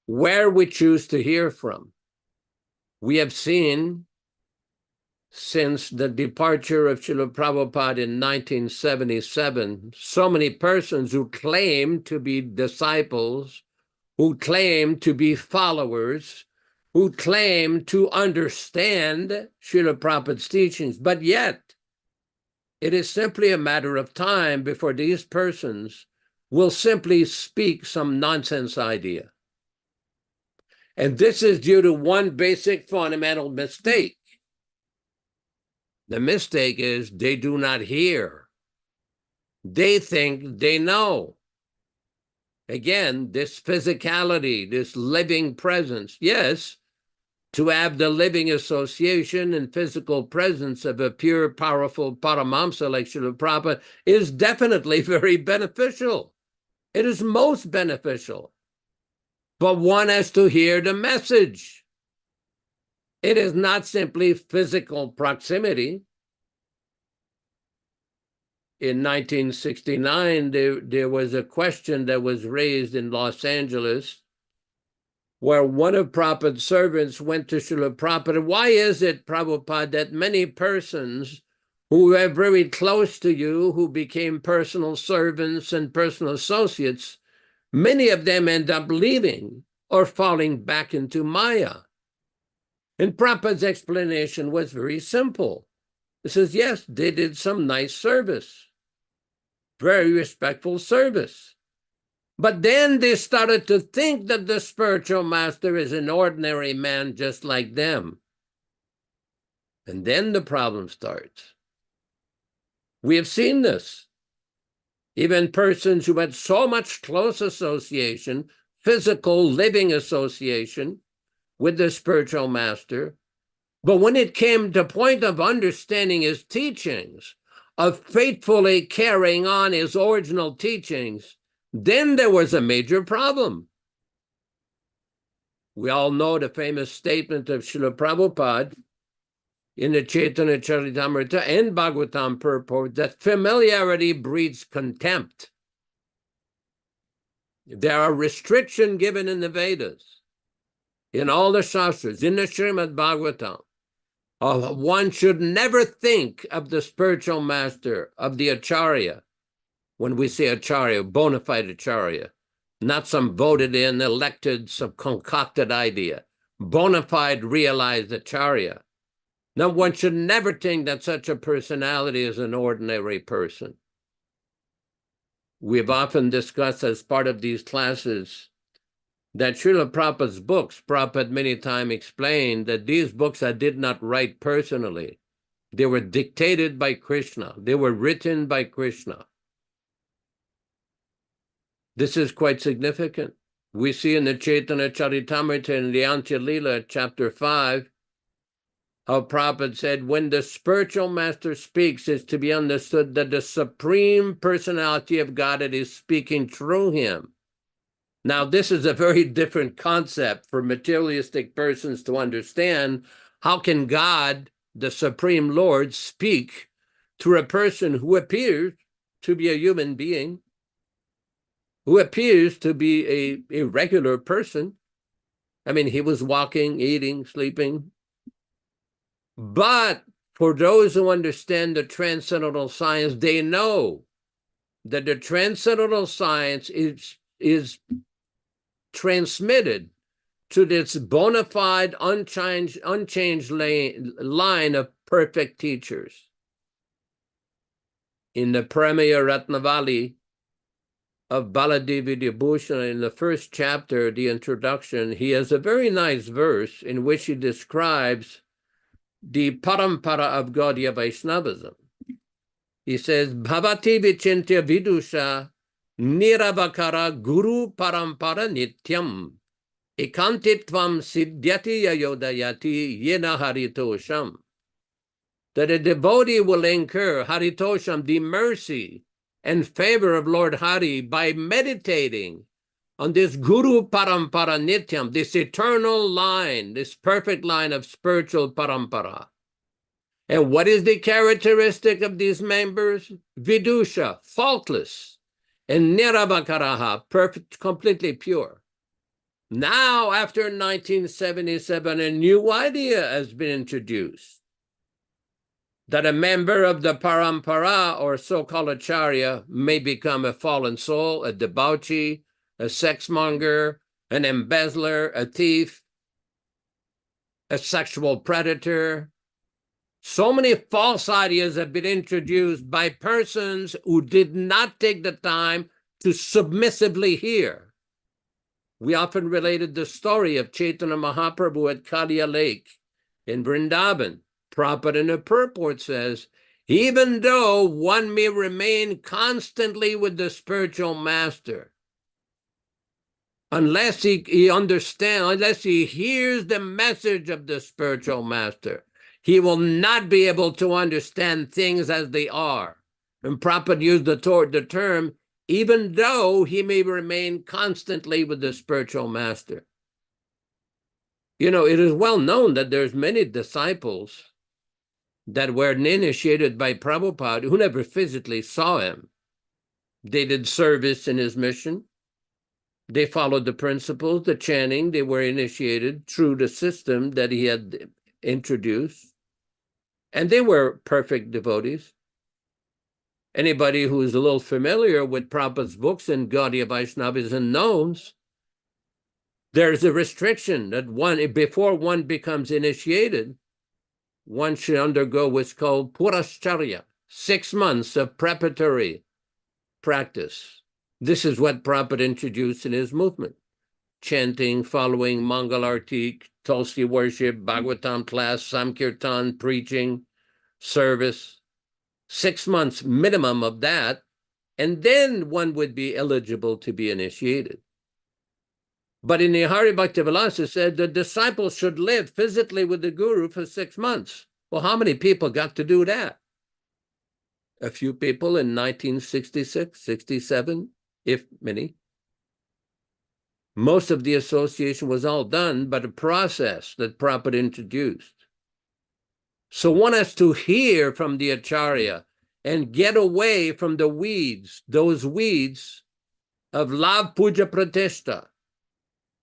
C: where we choose to hear from. We have seen since the departure of Srila Prabhupada in 1977, so many persons who claim to be disciples, who claim to be followers, who claim to understand Srila Prabhupada's teachings, but yet it is simply a matter of time before these persons will simply speak some nonsense idea. And this is due to one basic fundamental mistake. The mistake is they do not hear. They think they know. Again, this physicality, this living presence, yes, to have the living association and physical presence of a pure, powerful Paramamsa like Srila Prabhupada is definitely very beneficial. It is most beneficial. But one has to hear the message. It is not simply physical proximity. In 1969, there was a question that was raised in Los Angeles where one of Prabhupada's servants went to Srila Prabhupada. Why is it, Prabhupada, that many persons who were very close to you, who became personal servants and personal associates, many of them end up leaving or falling back into Maya? And Prabhupada's explanation was very simple. He says, yes, they did some nice service, very respectful service. But then they started to think that the spiritual master is an ordinary man just like them. And then the problem starts. We have seen this. Even persons who had so much close association, physical living association with the spiritual master, but when it came to point of understanding his teachings, of faithfully carrying on his original teachings, then there was a major problem. We all know the famous statement of Srila Prabhupada in the Caitanya Charitamrita and Bhagavatam purport that familiarity breeds contempt. There are restrictions given in the Vedas, in all the Shastras, in the Srimad Bhagavatam. One should never think of the spiritual master, of the Acharya. When we say Acharya, bona fide Acharya, not some voted in, elected, some concocted idea. Bona fide, realized Acharya. Now, one should never think that such a personality is an ordinary person. We've often discussed as part of these classes that Srila Prabhupada's books, Prabhupada many times explained that these books I did not write personally. They were dictated by Krishna. They were written by Krishna. This is quite significant. We see in the Caitanya Charitamrita in the Antya Lila, chapter 5, how Prabhupada said, when the spiritual master speaks, it's to be understood that the Supreme Personality of Godhead is speaking through him. Now, this is a very different concept for materialistic persons to understand. How can God, the Supreme Lord, speak through a person who appears to be a human being, who appears to be a regular person? I mean, he was walking, eating, sleeping. But for those who understand the transcendental science, they know that the transcendental science is transmitted to this bona fide, unchanged line of perfect teachers. In the Pramaya Ratnavali of Baladevi Vibhushan, in the first chapter, the introduction, he has a very nice verse in which he describes the parampara of Gaudiya Vaishnavism. He says, Bhavati vichintya vidusha niravakara guru parampara nityam ekantitvam siddhyati yayodayati yena haritosham. That a devotee will incur haritosham, the mercy and favor of Lord Hari, by meditating on this guru parampara nityam, this eternal line, this perfect line of spiritual parampara. And what is the characteristic of these members? Vidusha, faultless, and niravakaraha, perfect, completely pure. Now, after 1977, a new idea has been introduced, that a member of the parampara, or so-called acharya, may become a fallen soul, a debauchee, a sexmonger, an embezzler, a thief, a sexual predator. So many false ideas have been introduced by persons who did not take the time to submissively hear. We often related the story of Chaitanya Mahaprabhu at Kaliya Lake in Vrindavan. Prabhupada in the purport says, even though one may remain constantly with the spiritual master, unless he understands, unless he hears the message of the spiritual master, he will not be able to understand things as they are. And Prabhupada used the term, even though he may remain constantly with the spiritual master. You know, it is well known that there's many disciples that were initiated by Prabhupada who never physically saw him. They did service in his mission. They followed the principles, the chanting. They were initiated through the system that he had introduced. And they were perfect devotees. Anybody who is a little familiar with Prabhupada's books and Gaudiya Vaishnavism knows there's a restriction that before one becomes initiated, one should undergo what's called Purascharya, 6 months of preparatory practice. This is what Prabhupada introduced in his movement. Chanting, following Mangalarti, Tulsi worship, Bhagavatam class, Samkirtan, preaching, service. 6 months minimum of that, and then one would be eligible to be initiated. But in the Hari Bhaktivilasa said the disciples should live physically with the Guru for 6 months. Well, how many people got to do that? A few people in 1966, 67, if many. Most of the association was all done by the process that Prabhupada introduced. So one has to hear from the Acharya and get away from the weeds, those weeds of Lav Puja Pratishta,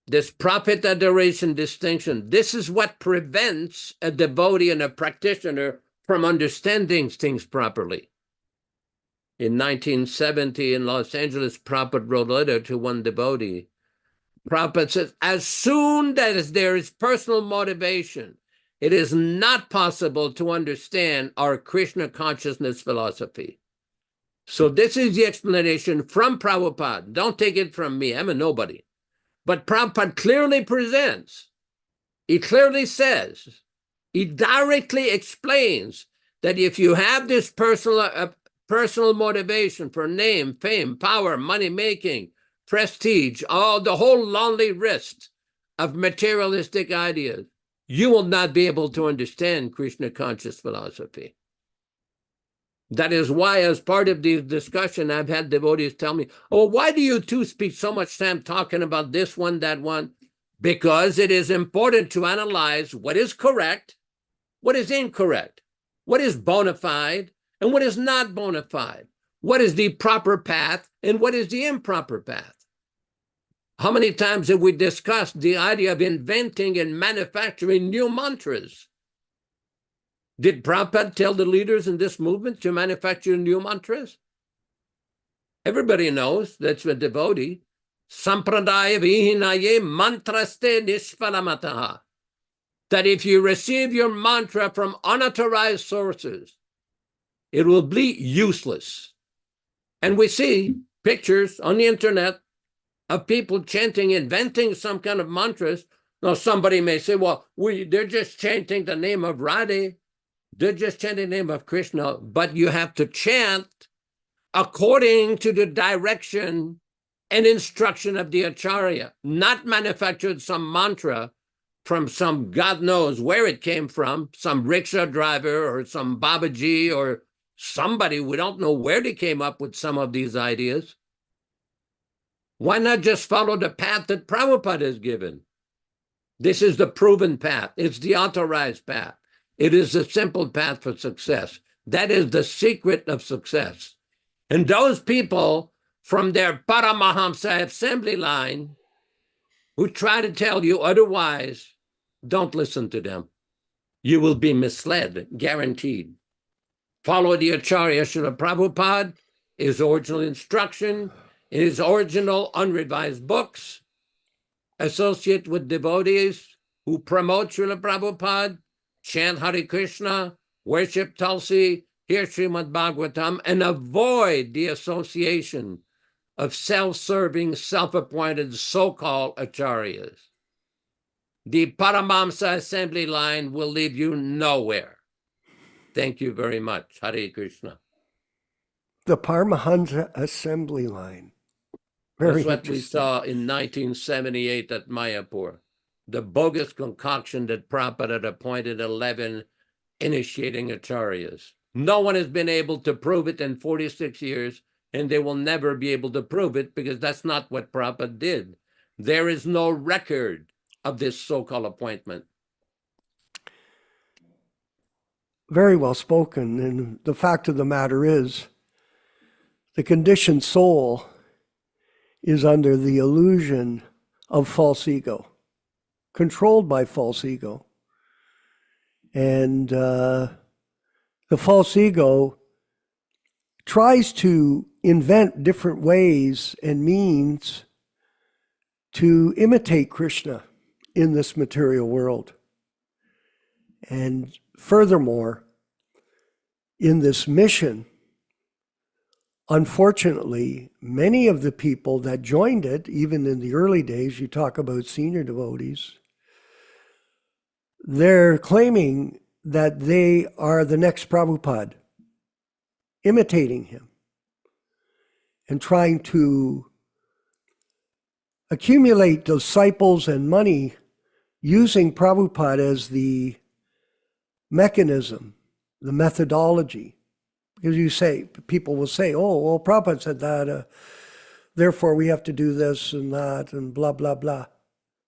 C: this prophet adoration distinction. This is what prevents a devotee and a practitioner from understanding things properly. In 1970 in Los Angeles, Prabhupada wrote a letter to one devotee. Prabhupada says, as soon as there is personal motivation, it is not possible to understand our Krishna consciousness philosophy. So this is the explanation from Prabhupada. Don't take it from me. I'm a nobody. But Prabhupada clearly presents, he clearly says, he directly explains that if you have this personal motivation for name, fame, power, money-making, prestige, the whole lonely list of materialistic ideas, you will not be able to understand Krishna conscious philosophy. That is why, as part of the discussion, I've had devotees tell me, oh, why do you two spend so much time talking about this one, that one? Because it is important to analyze what is correct, what is incorrect, what is bona fide, and what is not bona fide. What is the proper path, and what is the improper path? How many times have we discussed the idea of inventing and manufacturing new mantras? Did Prabhupada tell the leaders in this movement to manufacture new mantras? Everybody knows, that's a devotee. Sampradaya vihinaye mantraste nishpalamataha. That if you receive your mantra from unauthorized sources, it will be useless. And we see pictures on the internet of people chanting, inventing some kind of mantras. Now, somebody may say, well, they're just chanting the name of Radhe. They're just chanting the name of Krishna. But you have to chant according to the direction and instruction of the Acharya, not manufactured some mantra from some, God knows where it came from, some rickshaw driver or some Babaji or somebody. We don't know where they came up with some of these ideas. Why not just follow the path that Prabhupada has given? This is the proven path. It's the authorized path. It is the simple path for success. That is the secret of success. And those people from their Paramahamsa assembly line who try to tell you otherwise, don't listen to them. You will be misled, guaranteed. Follow the Acharya Srila Prabhupada, his original instruction, in his original unrevised books, associate with devotees who promote Srila Prabhupada, chant Hare Krishna, worship Tulsi, hear Srimad Bhagavatam, and avoid the association of self-serving, self-appointed so-called acharyas. The Paramahamsa assembly line will leave you nowhere. Thank you very much. Hare Krishna.
B: The Paramahansa assembly line.
C: That's what we saw in 1978 at Mayapur. The bogus concoction that Prabhupada had appointed 11 initiating acharyas. No one has been able to prove it in 46 years, and they will never be able to prove it because that's not what Prabhupada did. There is no record of this so-called appointment.
B: Very well spoken. And the fact of the matter is, the conditioned soul is under the illusion of false ego, controlled by false ego. And the false ego tries to invent different ways and means to imitate Krishna in this material world. And furthermore, in this mission, unfortunately, many of the people that joined it, even in the early days, you talk about senior devotees, they're claiming that they are the next Prabhupada, imitating him and trying to accumulate disciples and money using Prabhupada as the mechanism, the methodology. Because you say, people will say, oh, well, Prabhupada said that, therefore we have to do this and that and blah, blah, blah.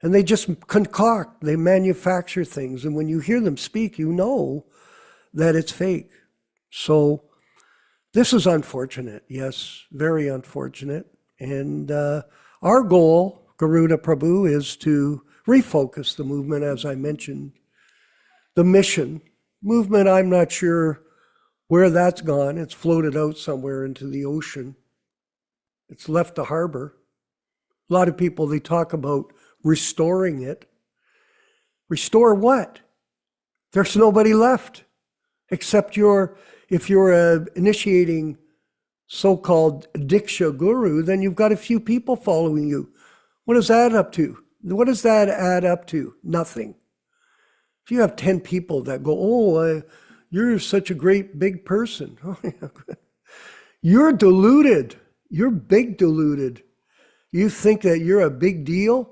B: And they just concoct, they manufacture things. And when you hear them speak, you know that it's fake. So this is unfortunate, yes, very unfortunate. And our goal, Garuda Prabhu, is to refocus the movement, as I mentioned. The mission movement, I'm not sure where that's gone. It's floated out somewhere into the ocean. It's left the harbor. A lot of people, they talk about restoring it. Restore what? There's nobody left, except if you're initiating so-called Diksha Guru, then you've got a few people following you. What does that add up to? What does that add up to? Nothing. If you have 10 people that go, oh, you're such a great big person. You're deluded. You're big deluded. You think that you're a big deal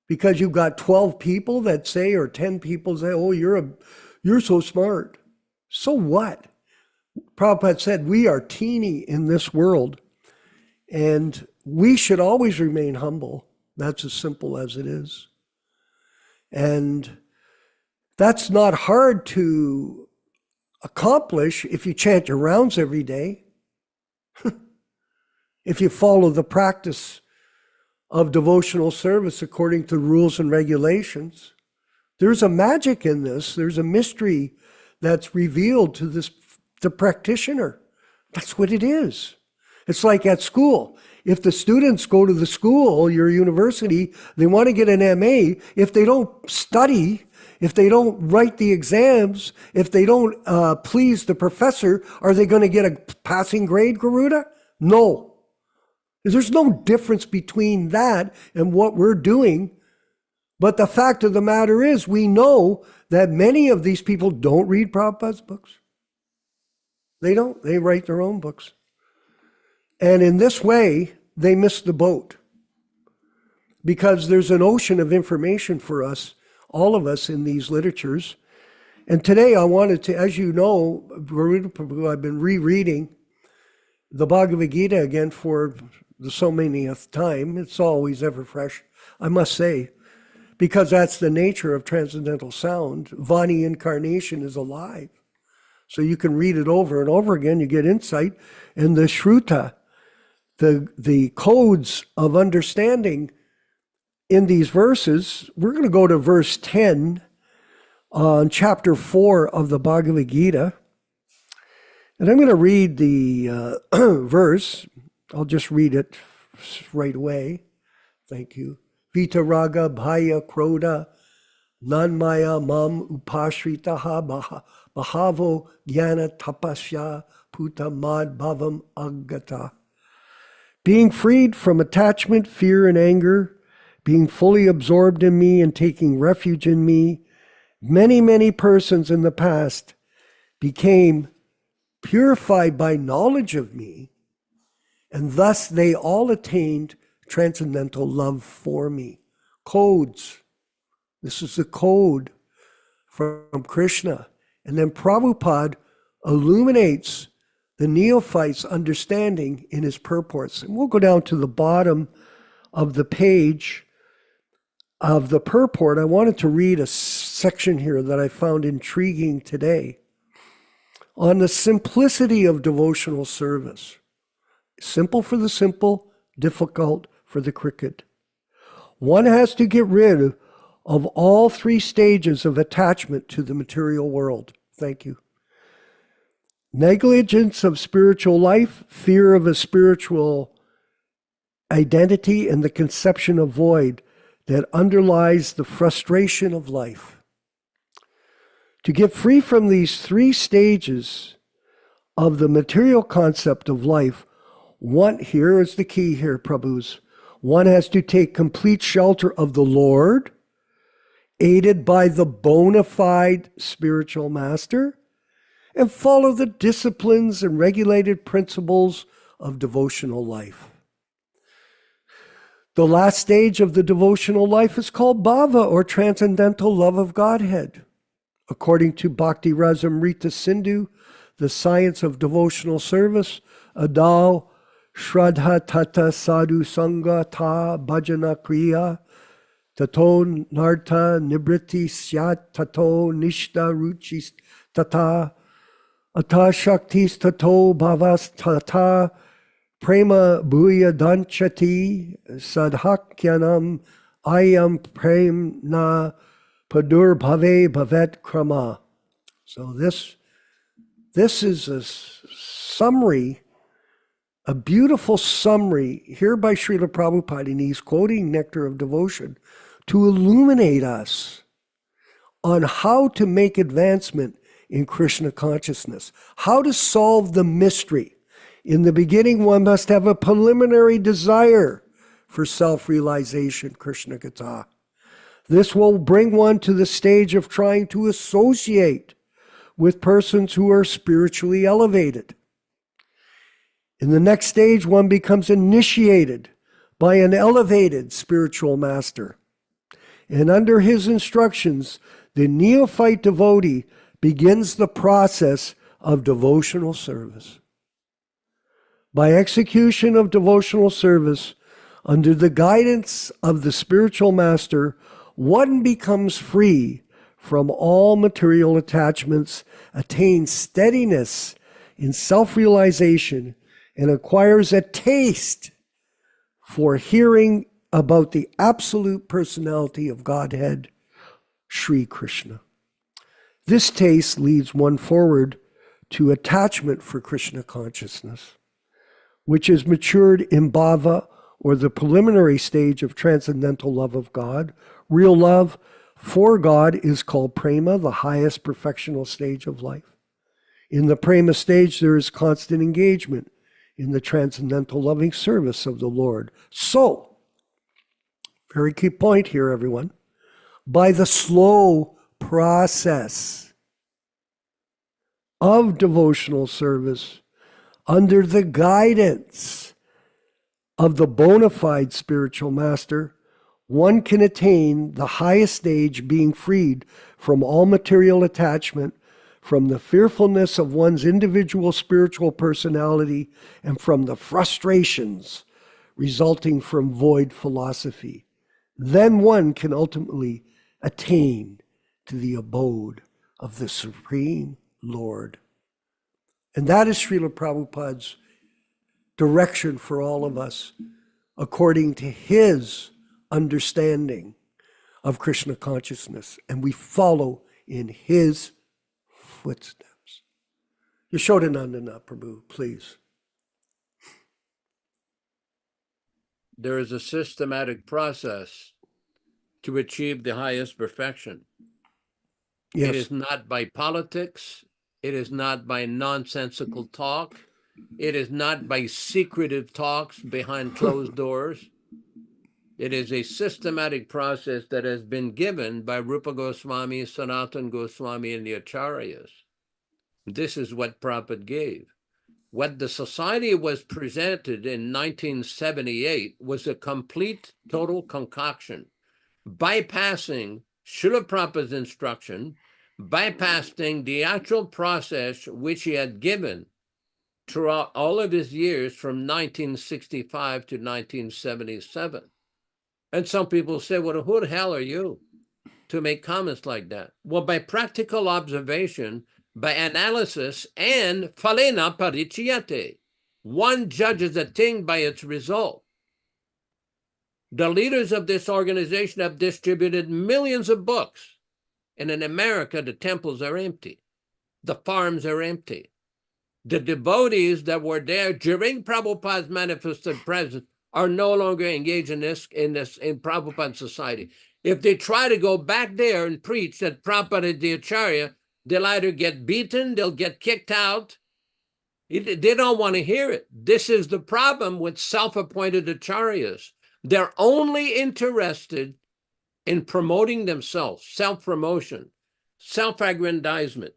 B: because you've got 12 people that say, or 10 people say, oh, you're so smart. So what? Prabhupada said, we are teeny in this world, and we should always remain humble. That's as simple as it is. And that's not hard to accomplish if you chant your rounds every day. If you follow the practice of devotional service according to rules and regulations. There's a magic in this. There's a mystery that's revealed to the practitioner. That's what it is. It's like at school. If the students go to the school, your university, they want to get an MA. If they don't study, if they don't write the exams, if they don't please the professor, are they going to get a passing grade, Garuda? No. There's no difference between that and what we're doing. But the fact of the matter is, we know that many of these people don't read Prabhupada's books. They don't. They write their own books. And in this way, they miss the boat. Because there's an ocean of information for us, all of us, in these literatures. And today I wanted to, as you know, I've been rereading the Bhagavad Gita again for the so manyth time. It's always ever fresh, I must say, because that's the nature of transcendental sound. Vani incarnation is alive. So you can read it over and over again, you get insight. And the Shruta, the codes of understanding in these verses, we're going to go to verse 10 on chapter 4 of the Bhagavad Gita. And I'm going to read the verse. I'll just read it right away. Thank you. Vitaraga bhaya kroda nanmaya mam upashritaha bahavo jnana tapasya puta mad bhavam agata. Being freed from attachment, fear, and anger, being fully absorbed in me and taking refuge in me, many, many persons in the past became purified by knowledge of me, and thus they all attained transcendental love for me. Codes. This is the code from Krishna. And then Prabhupada illuminates the neophyte's understanding in his purports. And we'll go down to the bottom of the page of the purport. I wanted to read a section here that I found intriguing today on the simplicity of devotional service. Simple for the simple, difficult for the cricket. One has to get rid of all three stages of attachment to the material world. Thank you. Negligence of spiritual life, fear of a spiritual identity, and the conception of void that underlies the frustration of life. To get free from these three stages of the material concept of life, here is the key here, Prabhus. One has to take complete shelter of the Lord, aided by the bona fide spiritual master, and follow the disciplines and regulated principles of devotional life. The last stage of the devotional life is called bhava, or transcendental love of Godhead. According to Bhakti Rasamrita Sindhu, the science of devotional service, adao shraddha tata sadhu sangha ta bhajana kriya tato nartha nibriti syat tato nishta ruchis tata ata shaktis tato bhavas tata prema bhuya danchati sadhakyanam ayam premna padur bhave bhavet krama. So this is a summary, a beautiful summary here by Srila Prabhupada, and he's quoting Nectar of Devotion to illuminate us on how to make advancement in Krishna consciousness, how to solve the mystery. In the beginning, one must have a preliminary desire for self-realization, Krishna Gata. This will bring one to the stage of trying to associate with persons who are spiritually elevated. In the next stage, one becomes initiated by an elevated spiritual master. And under his instructions, the neophyte devotee begins the process of devotional service. By execution of devotional service, under the guidance of the spiritual master, one becomes free from all material attachments, attains steadiness in self-realization, and acquires a taste for hearing about the absolute personality of Godhead, Sri Krishna. This taste leads one forward to attachment for Krishna consciousness, which is matured in bhava, or the preliminary stage of transcendental love of God. Real love for God is called prema, the highest perfectional stage of life. In the prema stage, there is constant engagement in the transcendental loving service of the Lord. So, very key point here, everyone. By the slow process of devotional service, under the guidance of the bona fide spiritual master, one can attain the highest stage, being freed from all material attachment, from the fearfulness of one's individual spiritual personality, and from the frustrations resulting from void philosophy. Then one can ultimately attain to the abode of the Supreme Lord. And that is Srila Prabhupada's direction for all of us, according to his understanding of Krishna consciousness. And we follow in his footsteps. Yashodanandana Prabhu, please.
C: There is a systematic process to achieve the highest perfection.
B: Yes.
C: It is not by politics. It is not by nonsensical talk. It is not by secretive talks behind closed doors. It is a systematic process that has been given by Rupa Goswami, Sanatana Goswami, and the Acharyas. This is what Prabhupada gave. What the society was presented in 1978 was a complete, total concoction, bypassing Srila Prabhupada's instruction, bypassing the actual process which he had given throughout all of his years from 1965 to 1977. And some people say, well, who the hell are you to make comments like that? Well, by practical observation, by analysis, and phalena parichiyate, one judges a thing by its result. The leaders of this organization have distributed millions of books. And in America, the temples are empty. The farms are empty. The devotees that were there during Prabhupada's manifested presence are no longer engaged in Prabhupada society. If they try to go back there and preach that Prabhupada is the Acharya, they'll either get beaten, they'll get kicked out. They don't want to hear it. This is the problem with self-appointed Acharyas. They're only interested in promoting themselves, self-promotion, self-aggrandizement.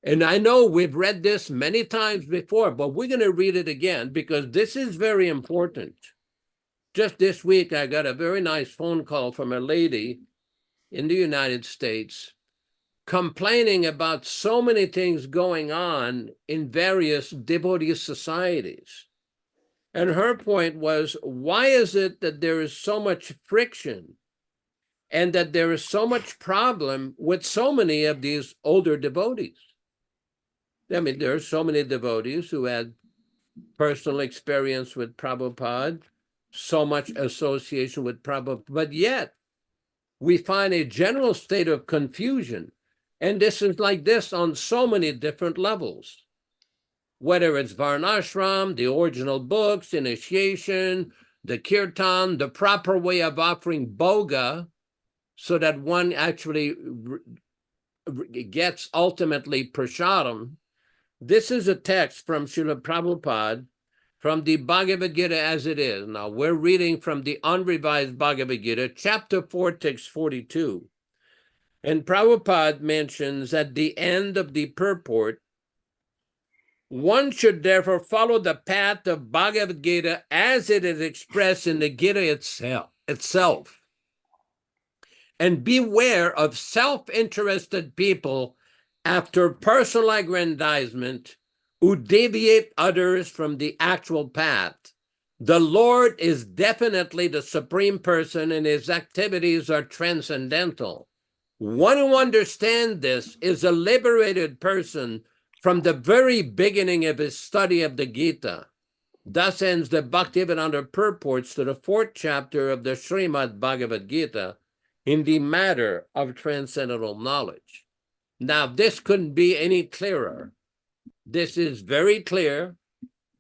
C: And I know we've read this many times before, but we're going to read it again because this is very important. Just this week, I got a very nice phone call from a lady in the United States complaining about so many things going on in various devotee societies. And her point was, why is it that there is so much friction and that there is so much problem with so many of these older devotees? I mean, there are so many devotees who had personal experience with Prabhupada, so much association with Prabhupada, but yet we find a general state of confusion. And this is like this on so many different levels, whether it's Varnashram, the original books, initiation, the kirtan, the proper way of offering bhoga, so that one actually gets ultimately prasadam. This is a text from Srila Prabhupada from the Bhagavad Gita as it is. Now, we're reading from the unrevised Bhagavad Gita, chapter 4, text 42. And Prabhupada mentions at the end of the purport, one should therefore follow the path of Bhagavad Gita as it is expressed in the Gita itself. And beware of self-interested people after personal aggrandizement who deviate others from the actual path. The Lord is definitely the supreme person and his activities are transcendental. One who understands this is a liberated person from the very beginning of his study of the Gita. Thus ends the Bhaktivedanta purports to the 4th chapter of the Srimad Bhagavad Gita in the matter of transcendental knowledge. Now, this couldn't be any clearer. This is very clear.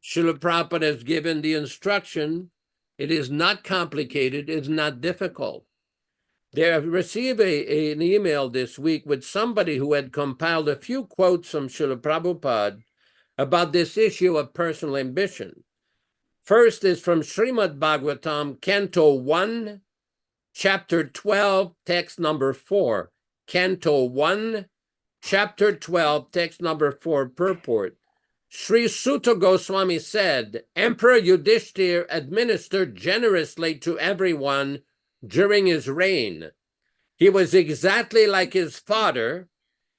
C: Srila Prabhupada has given the instruction. It is not complicated. It's not difficult. They have received an email this week with somebody who had compiled a few quotes from Srila Prabhupada about this issue of personal ambition. First is from Srimad Bhagavatam, Canto 1, Chapter 12, text number 4. Canto 1, Chapter 12, text number 4, purport. Sri Sutta Goswami said, Emperor Yudhishthir administered generously to everyone during his reign. He was exactly like his father.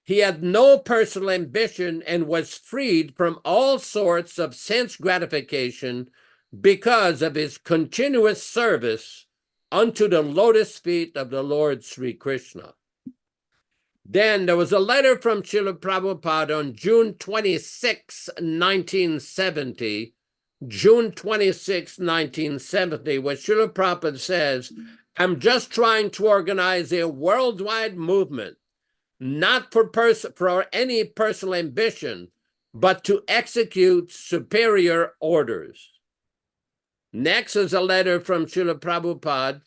C: He had no personal ambition and was freed from all sorts of sense gratification because of his continuous service unto the lotus feet of the Lord Sri Krishna. Then there was a letter from Srila Prabhupada on June 26, 1970, June 26, 1970, where Srila Prabhupada says, I'm just trying to organize a worldwide movement, not for any personal ambition, but to execute superior orders. Next is a letter from Srila Prabhupada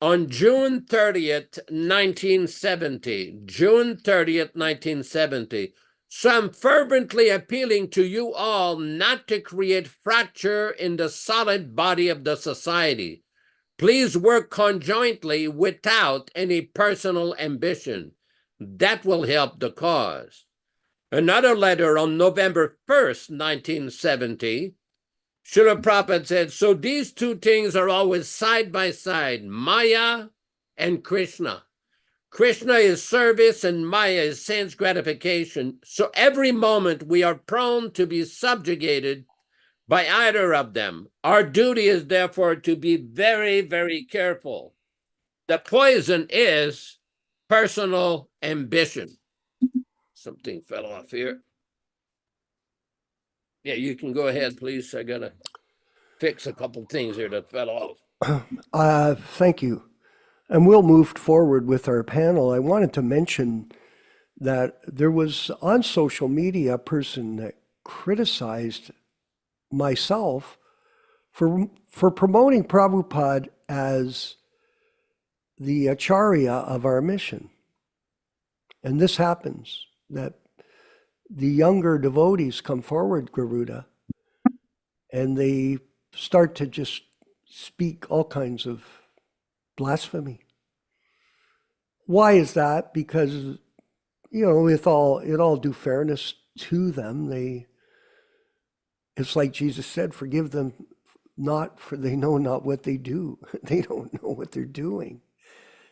C: on June 30th, 1970, June 30th, 1970, so I'm fervently appealing to you all not to create fracture in the solid body of the society. Please work conjointly without any personal ambition. That will help the cause. Another letter on November 1st, 1970, Srila Prabhupada said, so these two things are always side by side, Maya and Krishna. Krishna is service and Maya is sense gratification. So every moment we are prone to be subjugated by either of them. Our duty is therefore to be very, very careful. The poison is personal ambition. Something fell off here. Yeah, you can go ahead, please. I got to fix a couple things here that fell off.
B: Thank you. And we'll move forward with our panel. I wanted to mention that there was on social media a person that criticized myself for promoting Prabhupada as the acharya of our mission. And this happens, that the younger devotees come forward, Garuda, and they start to just speak all kinds of blasphemy. Why is that? Because, with all due fairness to them, it's like Jesus said, forgive them not, for they know not what they do. They don't know what they're doing,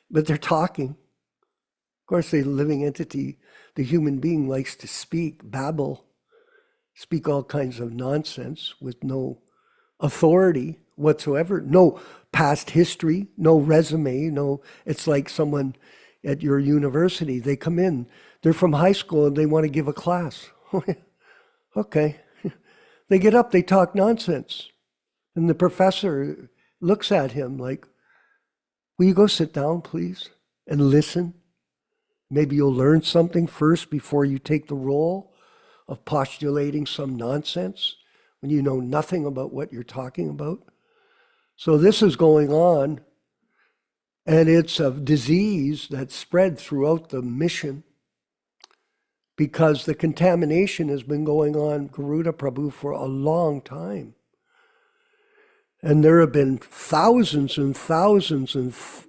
B: but they're talking. Of course, the living entity, the human being, likes to speak, babble, speak all kinds of nonsense with no authority whatsoever, no past history, no resume, it's like someone at your university, they come in, they're from high school and they want to give a class. Okay. They get up, they talk nonsense. And the professor looks at him like, will you go sit down, please, and listen? Maybe you'll learn something first before you take the role of postulating some nonsense when you know nothing about what you're talking about. So this is going on, and it's a disease that's spread throughout the mission because the contamination has been going on, Garuda Prabhu, for a long time. And there have been thousands and thousands of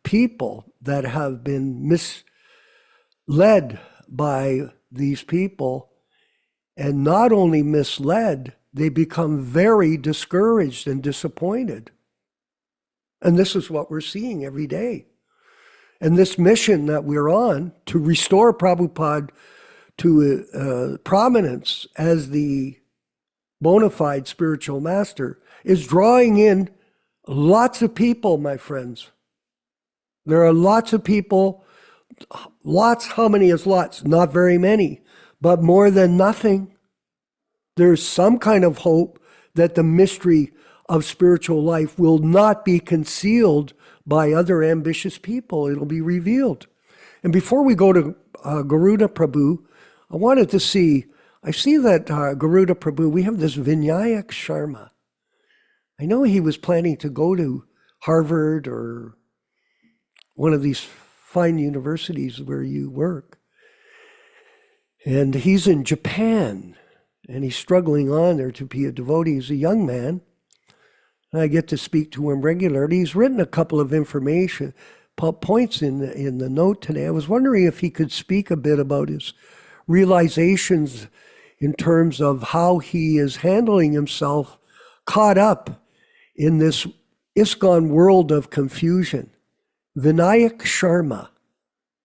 B: people that have been misled by these people. And not only misled, they become very discouraged and disappointed. And this is what we're seeing every day. And this mission that we're on to restore Prabhupada to prominence as the bona fide spiritual master is drawing in lots of people, my friends. There are lots of people, lots, how many is lots? Not very many, but more than nothing. There's some kind of hope that the mystery of spiritual life will not be concealed by other ambitious people. It'll be revealed. And before we go to Garuda Prabhu, I wanted to see, I see that Garuda Prabhu, we have this Vinayak Sharma. I know he was planning to go to Harvard or one of these fine universities where you work. And he's in Japan, and he's struggling on there to be a devotee. He's a young man. And I get to speak to him regularly. He's written a couple of information points in the note today. I was wondering if he could speak a bit about his realizations in terms of how he is handling himself caught up in this ISKCON world of confusion. Vinayak Sharma,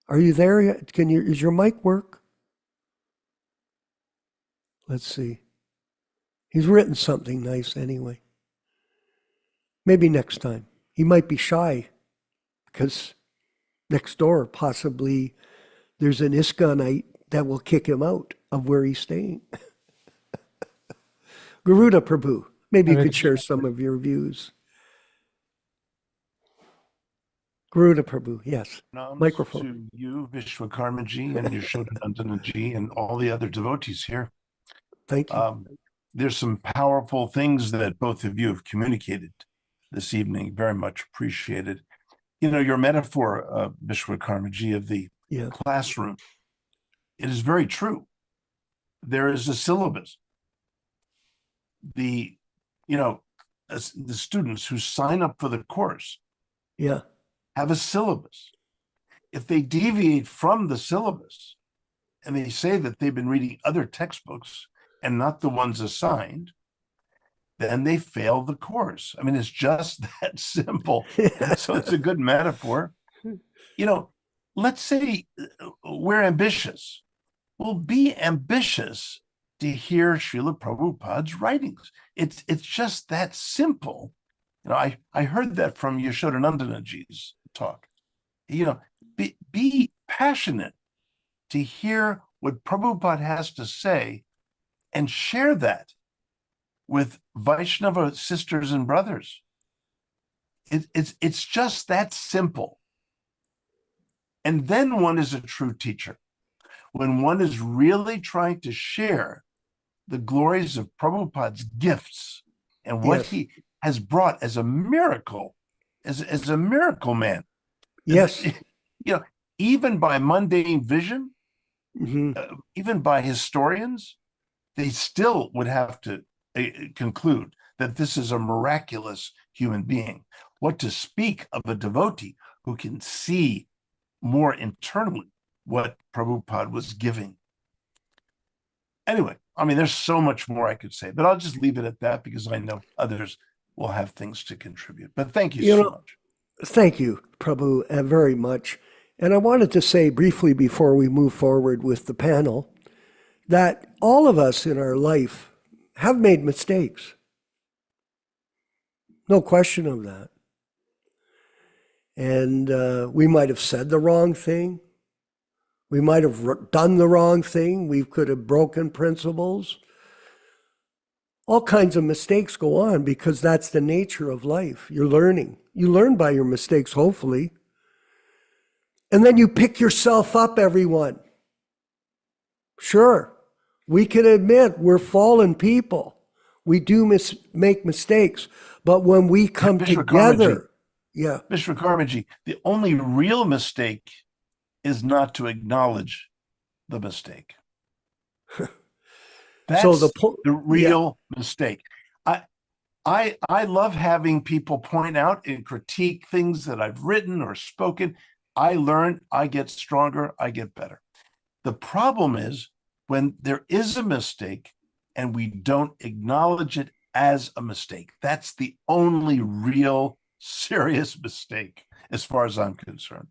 B: are you there? Is your mic work? Let's see. He's written something nice anyway. Maybe next time. He might be shy because next door possibly there's an ISKCONite that will kick him out of where he's staying. Garuda Prabhu, maybe you could share some of your views. Garuda Prabhu, yes. Microphone.
D: To you, Vishwakarmaji, and Yashodanandanaji, and all the other devotees here.
B: Thank you.
D: There's some powerful things that both of you have communicated this evening. Very much appreciated. Your metaphor, Vishwakarmaji, of the classroom, it is very true. There is a syllabus. The students who sign up for the course have a syllabus. If they deviate from the syllabus and they say that they've been reading other textbooks and not the ones assigned, then they fail the course. I mean, it's just that simple. So it's a good metaphor. Let's say we're ambitious. Well, be ambitious to hear Srila Prabhupada's writings. It's just that simple. I heard that from Yashodanandanaji's talk. Be passionate to hear what Prabhupada has to say and share that with Vaishnava sisters and brothers. It's just that simple. And then one is a true teacher. When one is really trying to share the glories of Prabhupada's gifts and what he has brought as a miracle, as a miracle man.
B: Yes.
D: Even by mundane vision, even by historians, they still would have to conclude that this is a miraculous human being. What to speak of a devotee who can see more internally what Prabhupada was giving. Anyway, I mean, there's so much more I could say, but I'll just leave it at that because I know others will have things to contribute. But thank you so much.
B: Thank you, Prabhu, very much. And I wanted to say briefly before we move forward with the panel that all of us in our life have made mistakes. No question of that. And we might have said the wrong thing. We might have done the wrong thing. We could have broken principles. All kinds of mistakes go on because that's the nature of life. You're learning. You learn by your mistakes, hopefully. And then you pick yourself up, everyone. Sure, we can admit we're fallen people. We do make mistakes. But when we come together...
D: Vishwakarmaji, the only real mistake is not to acknowledge the mistake. That's so the real mistake. I love having people point out and critique things that I've written or spoken. I learn, I get stronger, I get better. The problem is when there is a mistake and we don't acknowledge it as a mistake. That's the only real serious mistake as far as I'm concerned.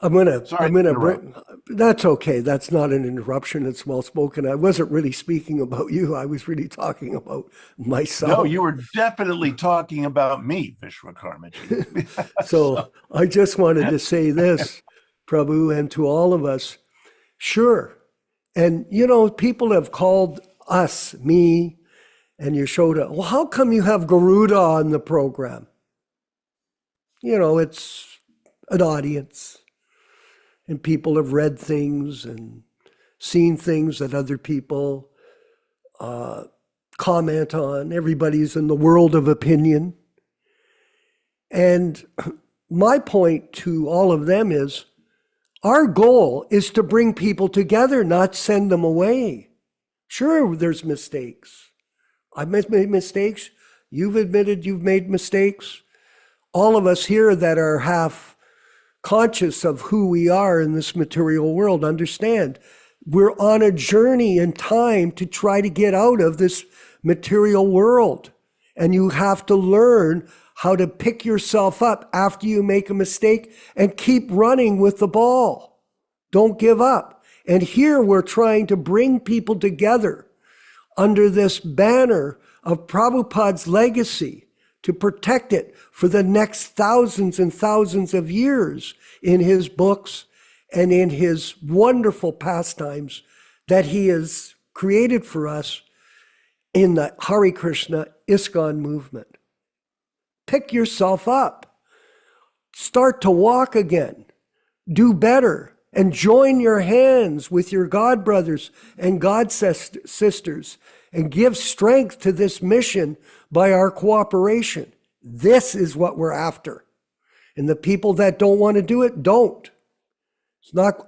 B: I'm gonna bring, that's okay. That's not an interruption. It's well spoken. I wasn't really speaking about you. I was really talking about myself.
D: No, you were definitely talking about me, Vishwakarmaji.
B: So I just wanted to say this, Prabhu, and to all of us, sure. And people have called us, me, and Yashoda, well, how come you have Garuda on the program? It's an audience. And people have read things and seen things that other people comment on. Everybody's in the world of opinion. And my point to all of them is, our goal is to bring people together, not send them away. Sure, there's mistakes. I've made mistakes. You've admitted you've made mistakes. All of us here that are half conscious of who we are in this material world understand we're on a journey in time to try to get out of this material world. And you have to learn how to pick yourself up after you make a mistake and keep running with the ball. Don't give up. And here we're trying to bring people together under this banner of Prabhupada's legacy to protect it for the next thousands and thousands of years in his books and in his wonderful pastimes that he has created for us in the Hare Krishna ISKCON movement. Pick yourself up. Start to walk again. Do better. And join your hands with your God brothers and God sisters and give strength to this mission by our cooperation. This is what we're after. And the people that don't want to do it, don't.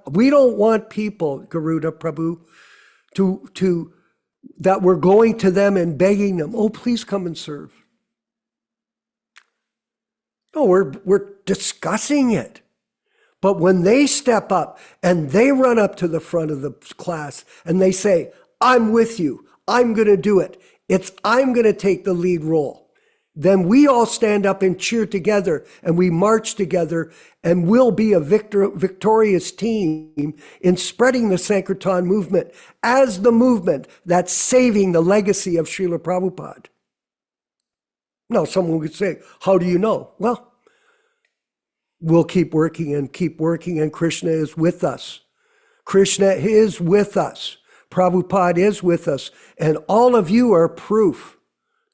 B: We don't want people, Garuda Prabhu, that we're going to them and begging them, oh, please come and serve. No, we're discussing it. But when they step up and they run up to the front of the class and they say, I'm with you, I'm going to do it, I'm going to take the lead role, then we all stand up and cheer together and we march together and we'll be a victorious team in spreading the Sankirtan movement as the movement that's saving the legacy of Srila Prabhupada. Now, someone would say, how do you know? Well, we'll keep working, and Krishna is with us. Krishna is with us. Prabhupada is with us, and all of you are proof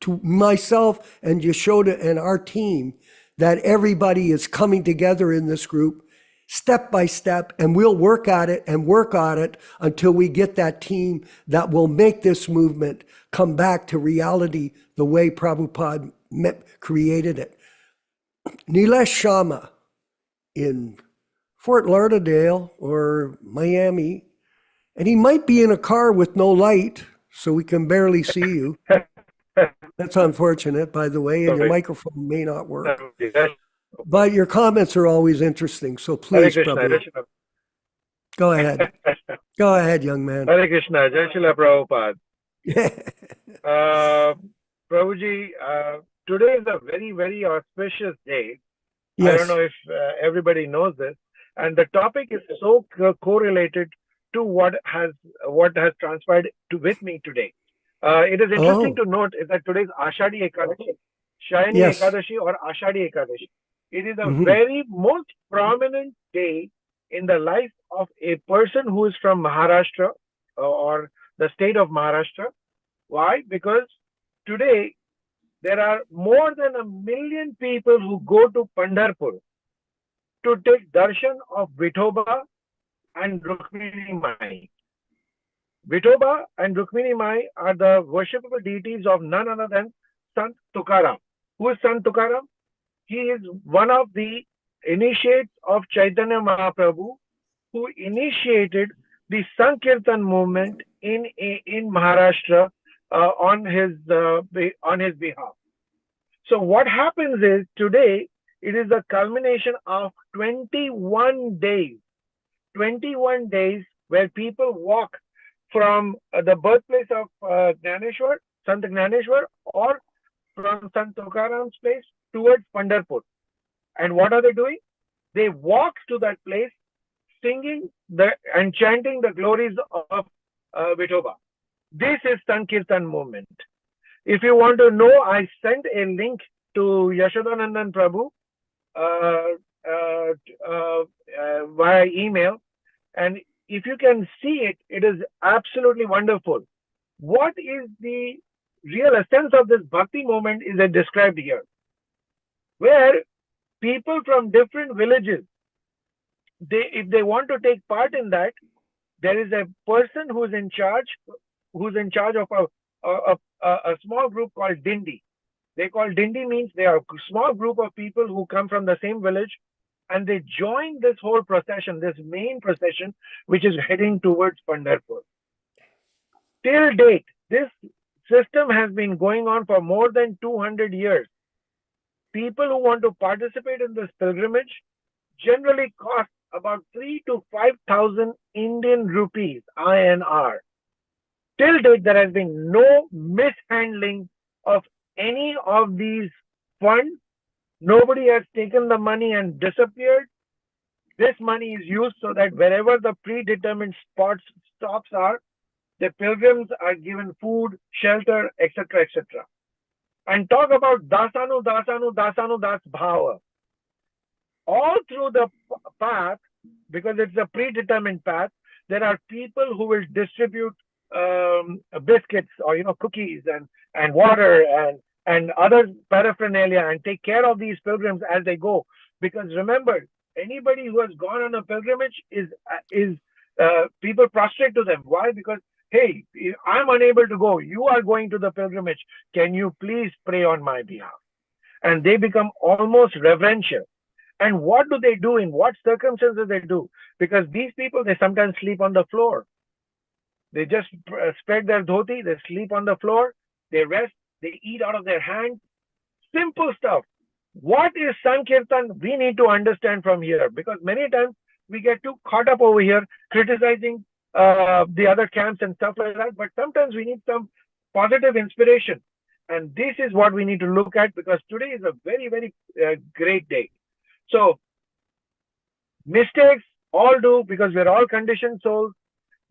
B: to myself and Yashoda and our team that everybody is coming together in this group step by step, and we'll work at it and work on it until we get that team that will make this movement come back to reality the way Prabhupada created it. Nilesh Sharma in Fort Lauderdale or Miami, and he might be in a car with no light, so we can barely see you. That's unfortunate, by the way, and your microphone may not work. But your comments are always interesting, so please, Prabhu. Go ahead. Go ahead, young man.
E: Hare Krishna, Jai Srila Prabhupada. Prabhuji, today is a very, very auspicious day. Yes. I don't know if everybody knows this. And the topic is so correlated to what has transpired with me today. It is interesting to note is that today is Ashadi Ekadashi, Shayani Ekadashi or Ashadi Ekadashi. It is a very most prominent day in the life of a person who is from Maharashtra or the state of Maharashtra. Why? Because today there are more than 1 million people who go to Pandharpur to take darshan of Vithoba and Rukmini Mai. Vithoba and Rukmini Mai are the worshipable deities of none other than Sant Tukaram. Who is Sant Tukaram? He is one of the initiates of Chaitanya Mahaprabhu, who initiated the Sankirtan movement in Maharashtra on his behalf. So what happens is today it is the culmination of 21 days where people walk from the birthplace of Gnaneshwar, Sant Gnaneshwar, or from Sant Tukaram's place towards Pandharpur. And what are they doing? They walk to that place singing and chanting the glories of Vithoba. This is Sankirtan movement. If you want to know, I sent a link to Yashodanandan Prabhu via email. And if you can see it, it is absolutely wonderful. What is the real essence of this bhakti movement is described here, where people from different villages, if they want to take part in that, there is a person who's in charge of a small group called Dindi. They call Dindi means they are a small group of people who come from the same village, and they join this whole procession, this main procession, which is heading towards Pandharpur. Till date, this system has been going on for more than 200 years. People who want to participate in this pilgrimage generally cost about 3,000 to 5,000 Indian rupees, INR. Till date, there has been no mishandling of any of these funds. Nobody has taken the money and disappeared. This money is used so that wherever the predetermined stops are, the pilgrims are given food, shelter, etc., etc. And talk about dasanu, dasanu, dasanu, das bhava. All through the path, because it's a predetermined path, there are people who will distribute biscuits or cookies and water and other paraphernalia and take care of these pilgrims as they go. Because remember, anybody who has gone on a pilgrimage is people prostrate to them. Why? Because hey, I'm unable to go. You are going to the pilgrimage. Can you please pray on my behalf? And they become almost reverential. And what do they do? In what circumstances they do? Because these people, they sometimes sleep on the floor. They just spread their dhoti, they sleep on the floor, they rest, they eat out of their hand. Simple stuff. What is Sankirtan? We need to understand from here, because many times we get too caught up over here criticizing the other camps and stuff like that. But sometimes we need some positive inspiration. And this is what we need to look at, because today is a very, very great day. So mistakes all do, because we're all conditioned souls.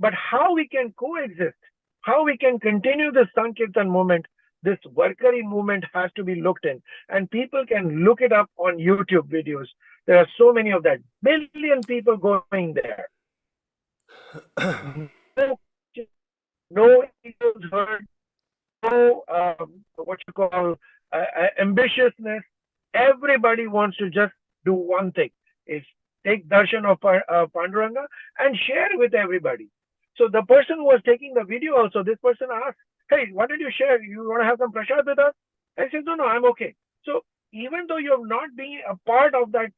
E: But how we can coexist, how we can continue this Sankirtan movement, this Varkari movement has to be looked in. And people can look it up on YouTube videos. There are so many of that. Million people going there. no egos hurt, no what you call ambitiousness. Everybody wants to just do one thing: is take darshan of Panduranga and share with everybody. So the person who was taking the video also, this person asked, "Hey, why did you share? You want to have some prasad with us?" I said, "No, no, I'm okay." So even though you have not been a part of that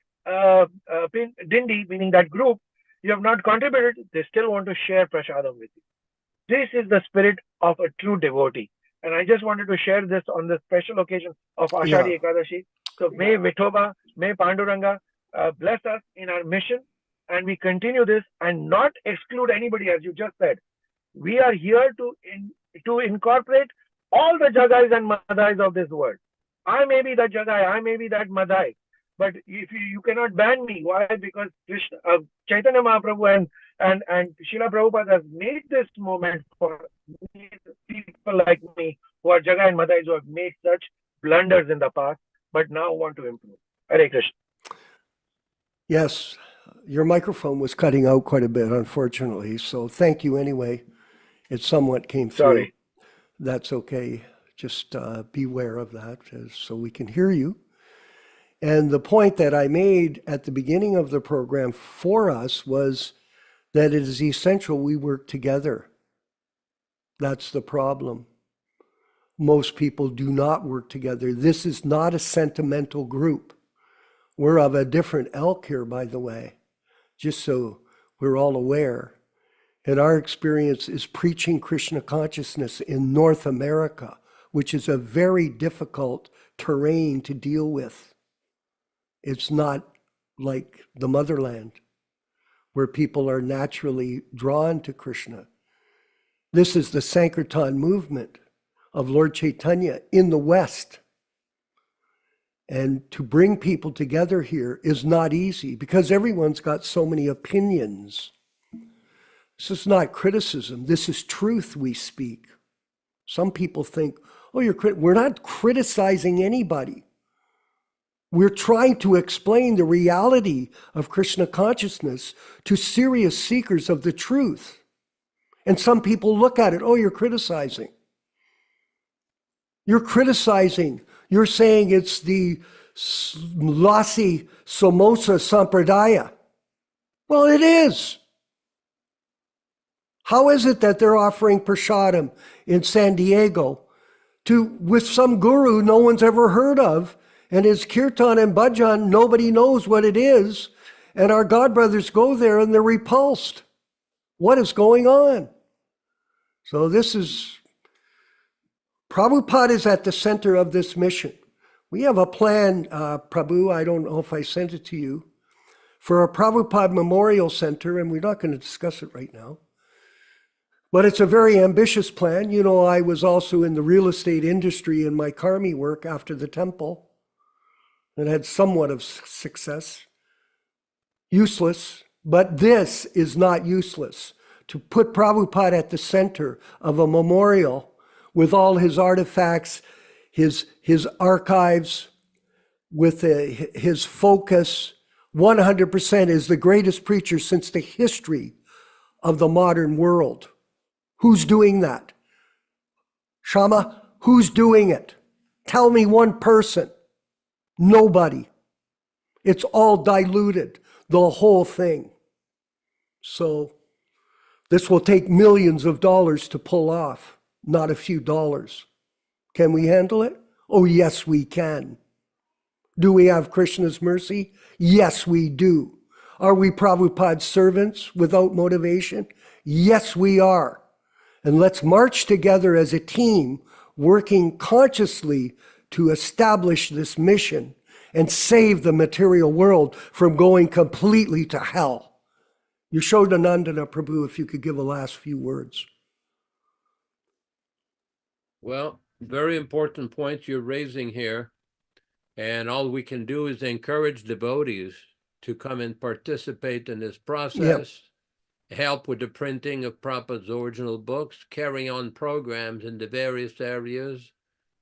E: dindi, meaning that group, you have not contributed, they still want to share prasadam with you. This is the spirit of a true devotee. And I just wanted to share this on the special occasion of Ashadi Ekadashi. So may Vithoba, may Panduranga bless us in our mission, and we continue this and not exclude anybody, as you just said. We are here to incorporate all the Jagais and Madais of this world. I may be that Jagai, I may be that Madai, but if you cannot ban me. Why? Because Krishna, Chaitanya Mahaprabhu and Srila Prabhupada has made this moment for people like me who are Jagai and Madais who have made such blunders in the past, but now want to improve. Hare Krishna.
B: Yes, your microphone was cutting out quite a bit, unfortunately. So thank you anyway. It somewhat came through.
E: Sorry.
B: That's okay. Just beware of that so we can hear you. And the point that I made at the beginning of the program for us was that it is essential we work together. That's the problem. Most people do not work together. This is not a sentimental group. We're of a different ilk here, by the way, just so we're all aware. And our experience is preaching Krishna consciousness in North America, which is a very difficult terrain to deal with. It's not like the motherland, where people are naturally drawn to Krishna. This is the Sankirtan movement of Lord Chaitanya in the West. And to bring people together here is not easy because everyone's got so many opinions. This is not criticism. This is truth we speak. Some people think, oh, we're not criticizing anybody. We're trying to explain the reality of Krishna consciousness to serious seekers of the truth. And some people look at it, oh, you're criticizing. You're criticizing. You're saying it's the Lassi Samosa Sampradaya. Well, it is. How is it that they're offering prasadam in San Diego with some guru no one's ever heard of, and his kirtan and bhajan, nobody knows what it is, and our godbrothers go there and they're repulsed? What is going on? So Prabhupada is at the center of this mission. We have a plan, Prabhu, I don't know if I sent it to you, for a Prabhupada Memorial Center, and we're not going to discuss it right now. But it's a very ambitious plan. You know, I was also in the real estate industry in my Karmi work after the temple and had somewhat of success. Useless, but this is not useless. To put Prabhupada at the center of a memorial with all his artifacts, his archives, with his focus, 100% is the greatest preacher since the history of the modern world. Who's doing that? Shama, who's doing it? Tell me one person. Nobody. It's all diluted, the whole thing. So this will take millions of dollars to pull off, not a few dollars. Can we handle it? Oh, yes, we can. Do we have Krishna's mercy? Yes, we do. Are we Prabhupada's servants without motivation? Yes, we are. And let's march together as a team, working consciously to establish this mission and save the material world from going completely to hell. Yashodanandana Prabhu, if you could give a last few words.
C: Well, very important point you're raising here. And all we can do is encourage devotees to come and participate in this process, help with the printing of Prabhupada's original books, carry on programs in the various areas,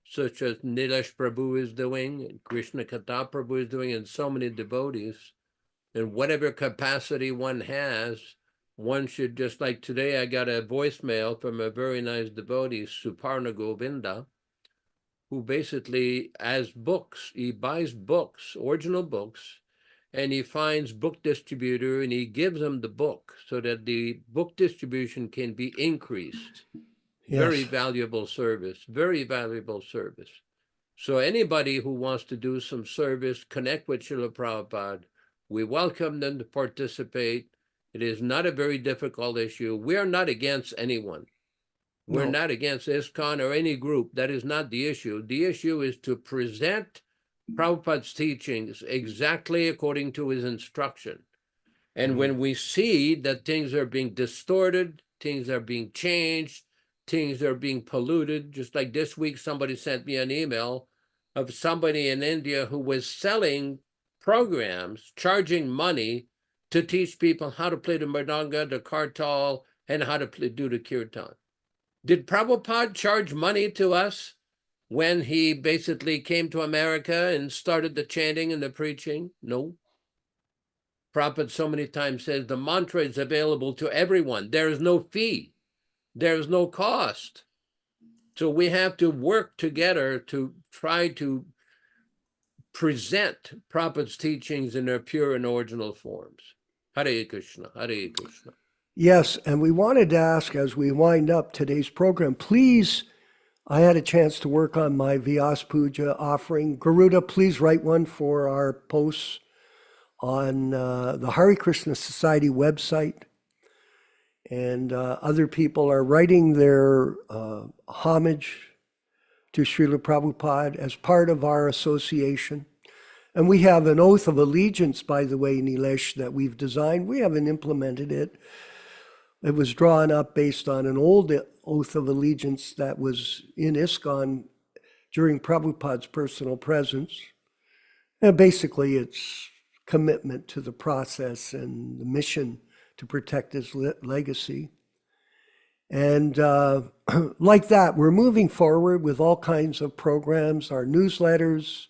C: such as Nilesh Prabhu is doing, and Krishna Katha Prabhu is doing, and so many devotees. In whatever capacity one has, one should, just like today, I got a voicemail from a very nice devotee, Suparna Govinda, who basically, as books, he buys books, original books, and he finds book distributor and he gives them the book so that the book distribution can be increased.
B: Yes.
C: Very valuable service, very valuable service. So anybody who wants to do some service, connect with Srila Prabhupada, we welcome them to participate. It is not a very difficult issue. We are not against anyone. We're not against ISKCON or any group. That is not the issue. The issue is to present Prabhupada's teachings exactly according to his instruction. And when we see that things are being distorted, things are being changed, things are being polluted, just like this week, somebody sent me an email of somebody in India who was selling programs, charging money to teach people how to play the mridanga, the kartal, and how to do the kirtan. Did Prabhupada charge money to us when he basically came to America and started the chanting and the preaching? No. Prabhupada so many times says the mantra is available to everyone. There is no fee. There is no cost. So we have to work together to try to present Prabhupada's teachings in their pure and original forms. Hare Krishna, Hare Krishna.
B: Yes, and we wanted to ask as we wind up today's program, please, I had a chance to work on my Vyas Puja offering. Garuda, please write one for our posts on the Hare Krishna Society website. And other people are writing their homage to Srila Prabhupada as part of our association. And we have an oath of allegiance, by the way, Nilesh, that we've designed. We haven't implemented it. It was drawn up based on an old oath of allegiance that was in ISKCON during Prabhupada's personal presence. And basically, it's commitment to the process and the mission to protect his legacy. And like that, we're moving forward with all kinds of programs, our newsletters,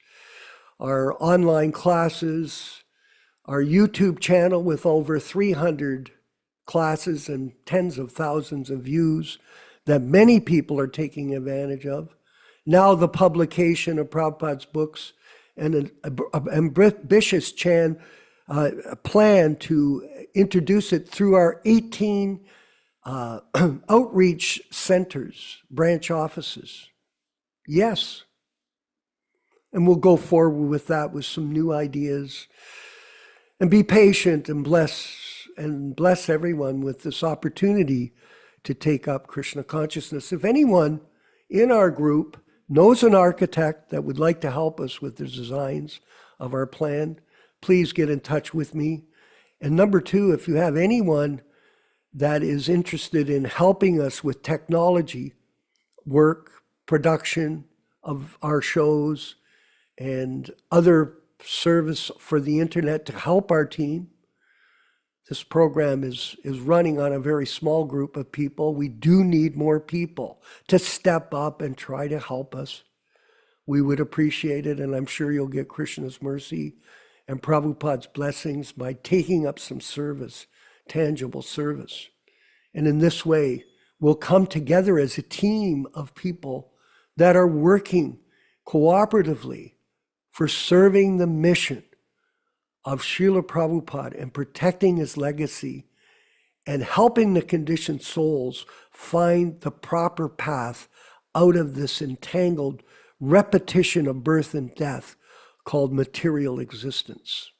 B: our online classes, our YouTube channel with over 300 classes and tens of thousands of views that many people are taking advantage of. Now the publication of Prabhupada's books and an ambitious plan to introduce it through our 18 outreach centers, branch offices. Yes. And we'll go forward with that with some new ideas. And be patient and bless everyone with this opportunity to take up Krishna consciousness. If anyone in our group knows an architect that would like to help us with the designs of our plan, please get in touch with me. And number two, if you have anyone that is interested in helping us with technology, work, production of our shows, and other service for the internet to help our team, this program is running on a very small group of people. We do need more people to step up and try to help us. We would appreciate it, and I'm sure you'll get Krishna's mercy and Prabhupada's blessings by taking up some service, tangible service. And in this way, we'll come together as a team of people that are working cooperatively for serving the mission of Srila Prabhupada and protecting his legacy and helping the conditioned souls find the proper path out of this entangled repetition of birth and death called material existence.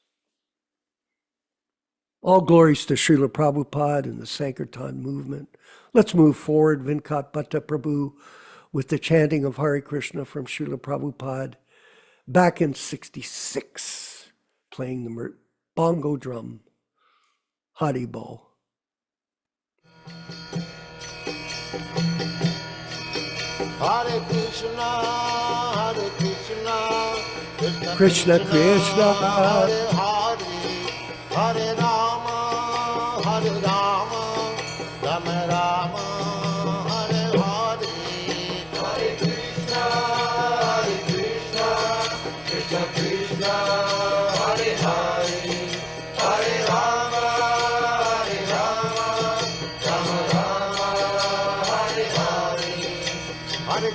B: All glories to Srila Prabhupada and the Sankirtan movement. Let's move forward, Vinkat Bhatta Prabhu, with the chanting of Hare Krishna from Srila Prabhupada back in '66. Playing the bongo drum, Haribol.
A: Hare Krishna,
B: Krishna Krishna,
A: Hare Hare, Hare Rama, Hare Rama, Rama Rama, Hare Hare, Hare Krishna, Krishna Krishna. Hare Rama, Hare Rama,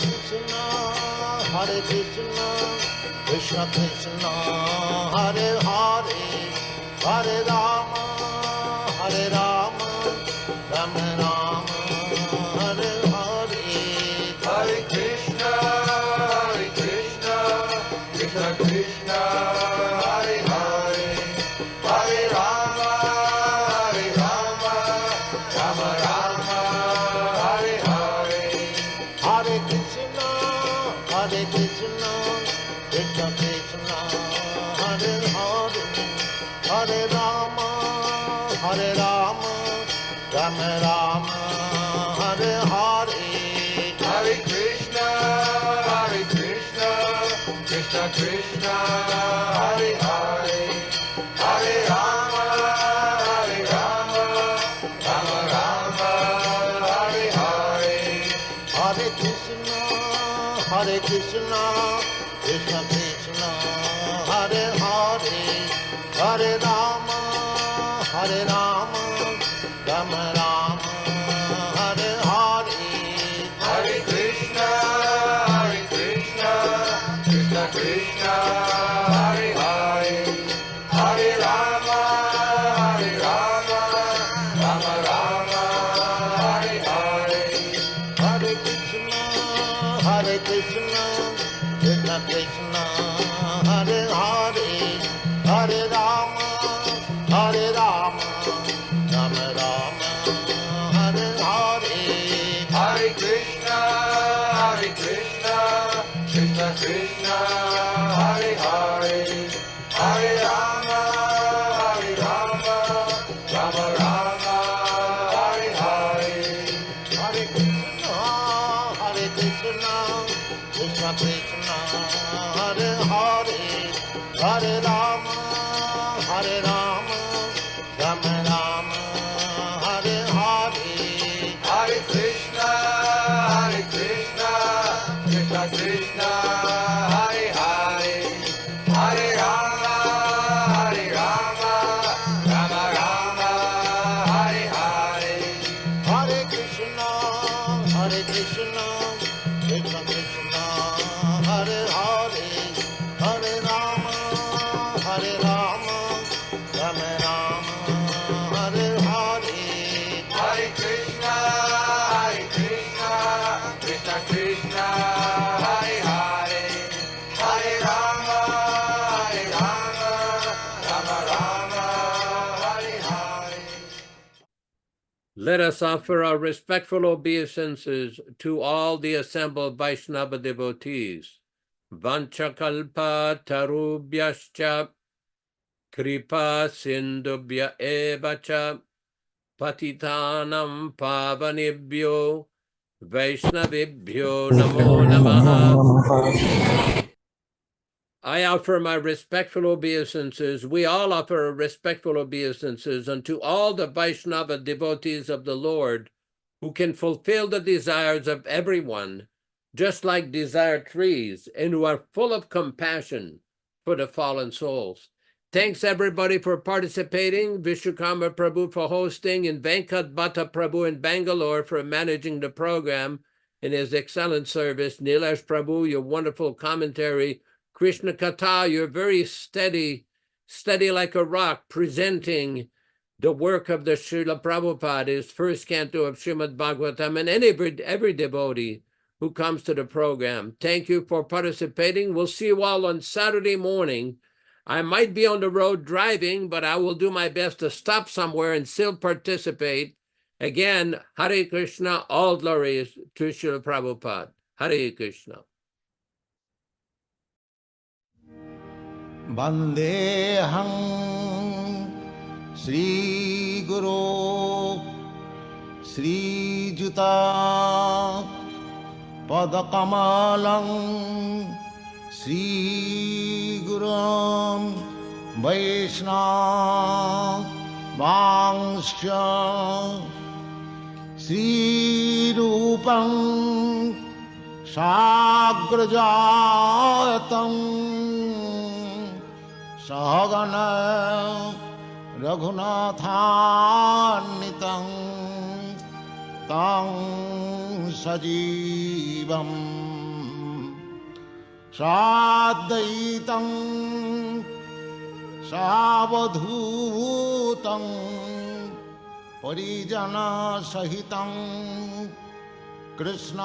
A: Krishna, Krishna Krishna, Hare Hare, Hare Rama, Rama Rama, Hare Hare. Hare Krishna, Krishna Krishna, Hare Hare, Hare Rama, Rama Rama, Hare Hare. Hare Krishna, Krishna Krishna, Hare Hare, Hare Rama, Rama Rama, Hare Hare. Hare Krishna, Krishna Krishna, Hare Hare, Hare Rama, Rama Rama, Hare Hare. Hare Krishna, Krishna Krishna, Hare Hare, Hare Rama, Rama Rama, Hare Hare. Hare Krishna, Krishna Krishna, Hare Hare, Hare Rama, Rama Rama, Hare Hare. Hare Krishna, Krishna Krishna, Hare Hare, Hare Rama, Rama Rama, Hare Hare. Hare Krishna, Krishna Krishna, Hare Hare, Hare Rama, Rama Rama, Hare Hare. Hare Krishna, Krishna Krishna, Hare Hare, Hare Rama, Rama Rama, Hare Hare. Hare Krishna, Krishna Krishna, Hare Hare, Hare Rama, Rama Rama, Hare Hare. Hare Krishna, Krishna Krishna, Hare Hare, Hare Rama, Rama Rama, Hare Hare. Hare Krishna, Krishna Krishna, Hare Hare, Hare Rama, Rama Rama, Hare Hare.
C: Let us offer our respectful obeisances to all the assembled Vaishnava devotees. Vanchakalpa tarubhyascha kripa sindubhya evacha patitanam pavanibhyo Vaishnavibhyo namo namaha. I offer my respectful obeisances. We all offer our respectful obeisances unto all the Vaishnava devotees of the Lord who can fulfill the desires of everyone, just like desire trees, and who are full of compassion for the fallen souls. Thanks everybody for participating, Vishwakarma Prabhu for hosting, and Venkat Bhatta Prabhu in Bangalore for managing the program in his excellent service. Nilesh Prabhu, your wonderful commentary. Krishna Katha, you're very steady like a rock, presenting the work of the Srila Prabhupada, his first canto of Srimad Bhagavatam, and every devotee who comes to the program. Thank you for participating. We'll see you all on Saturday morning. I might be on the road driving, but I will do my best to stop somewhere and still participate. Again, Hare Krishna, all glories to Srila Prabhupada. Hare Krishna.
A: Vandeham Sri Guru Sri Juta Padakamalam Sri Gurum Vaishnava Vangscha Sri Rupam Sagrajatam Sahagana Raghunathanitang तं सजीवम् साद्वैतं सावधूतं परिजनसहितं कृष्ण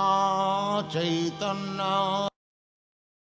A: चैतन्य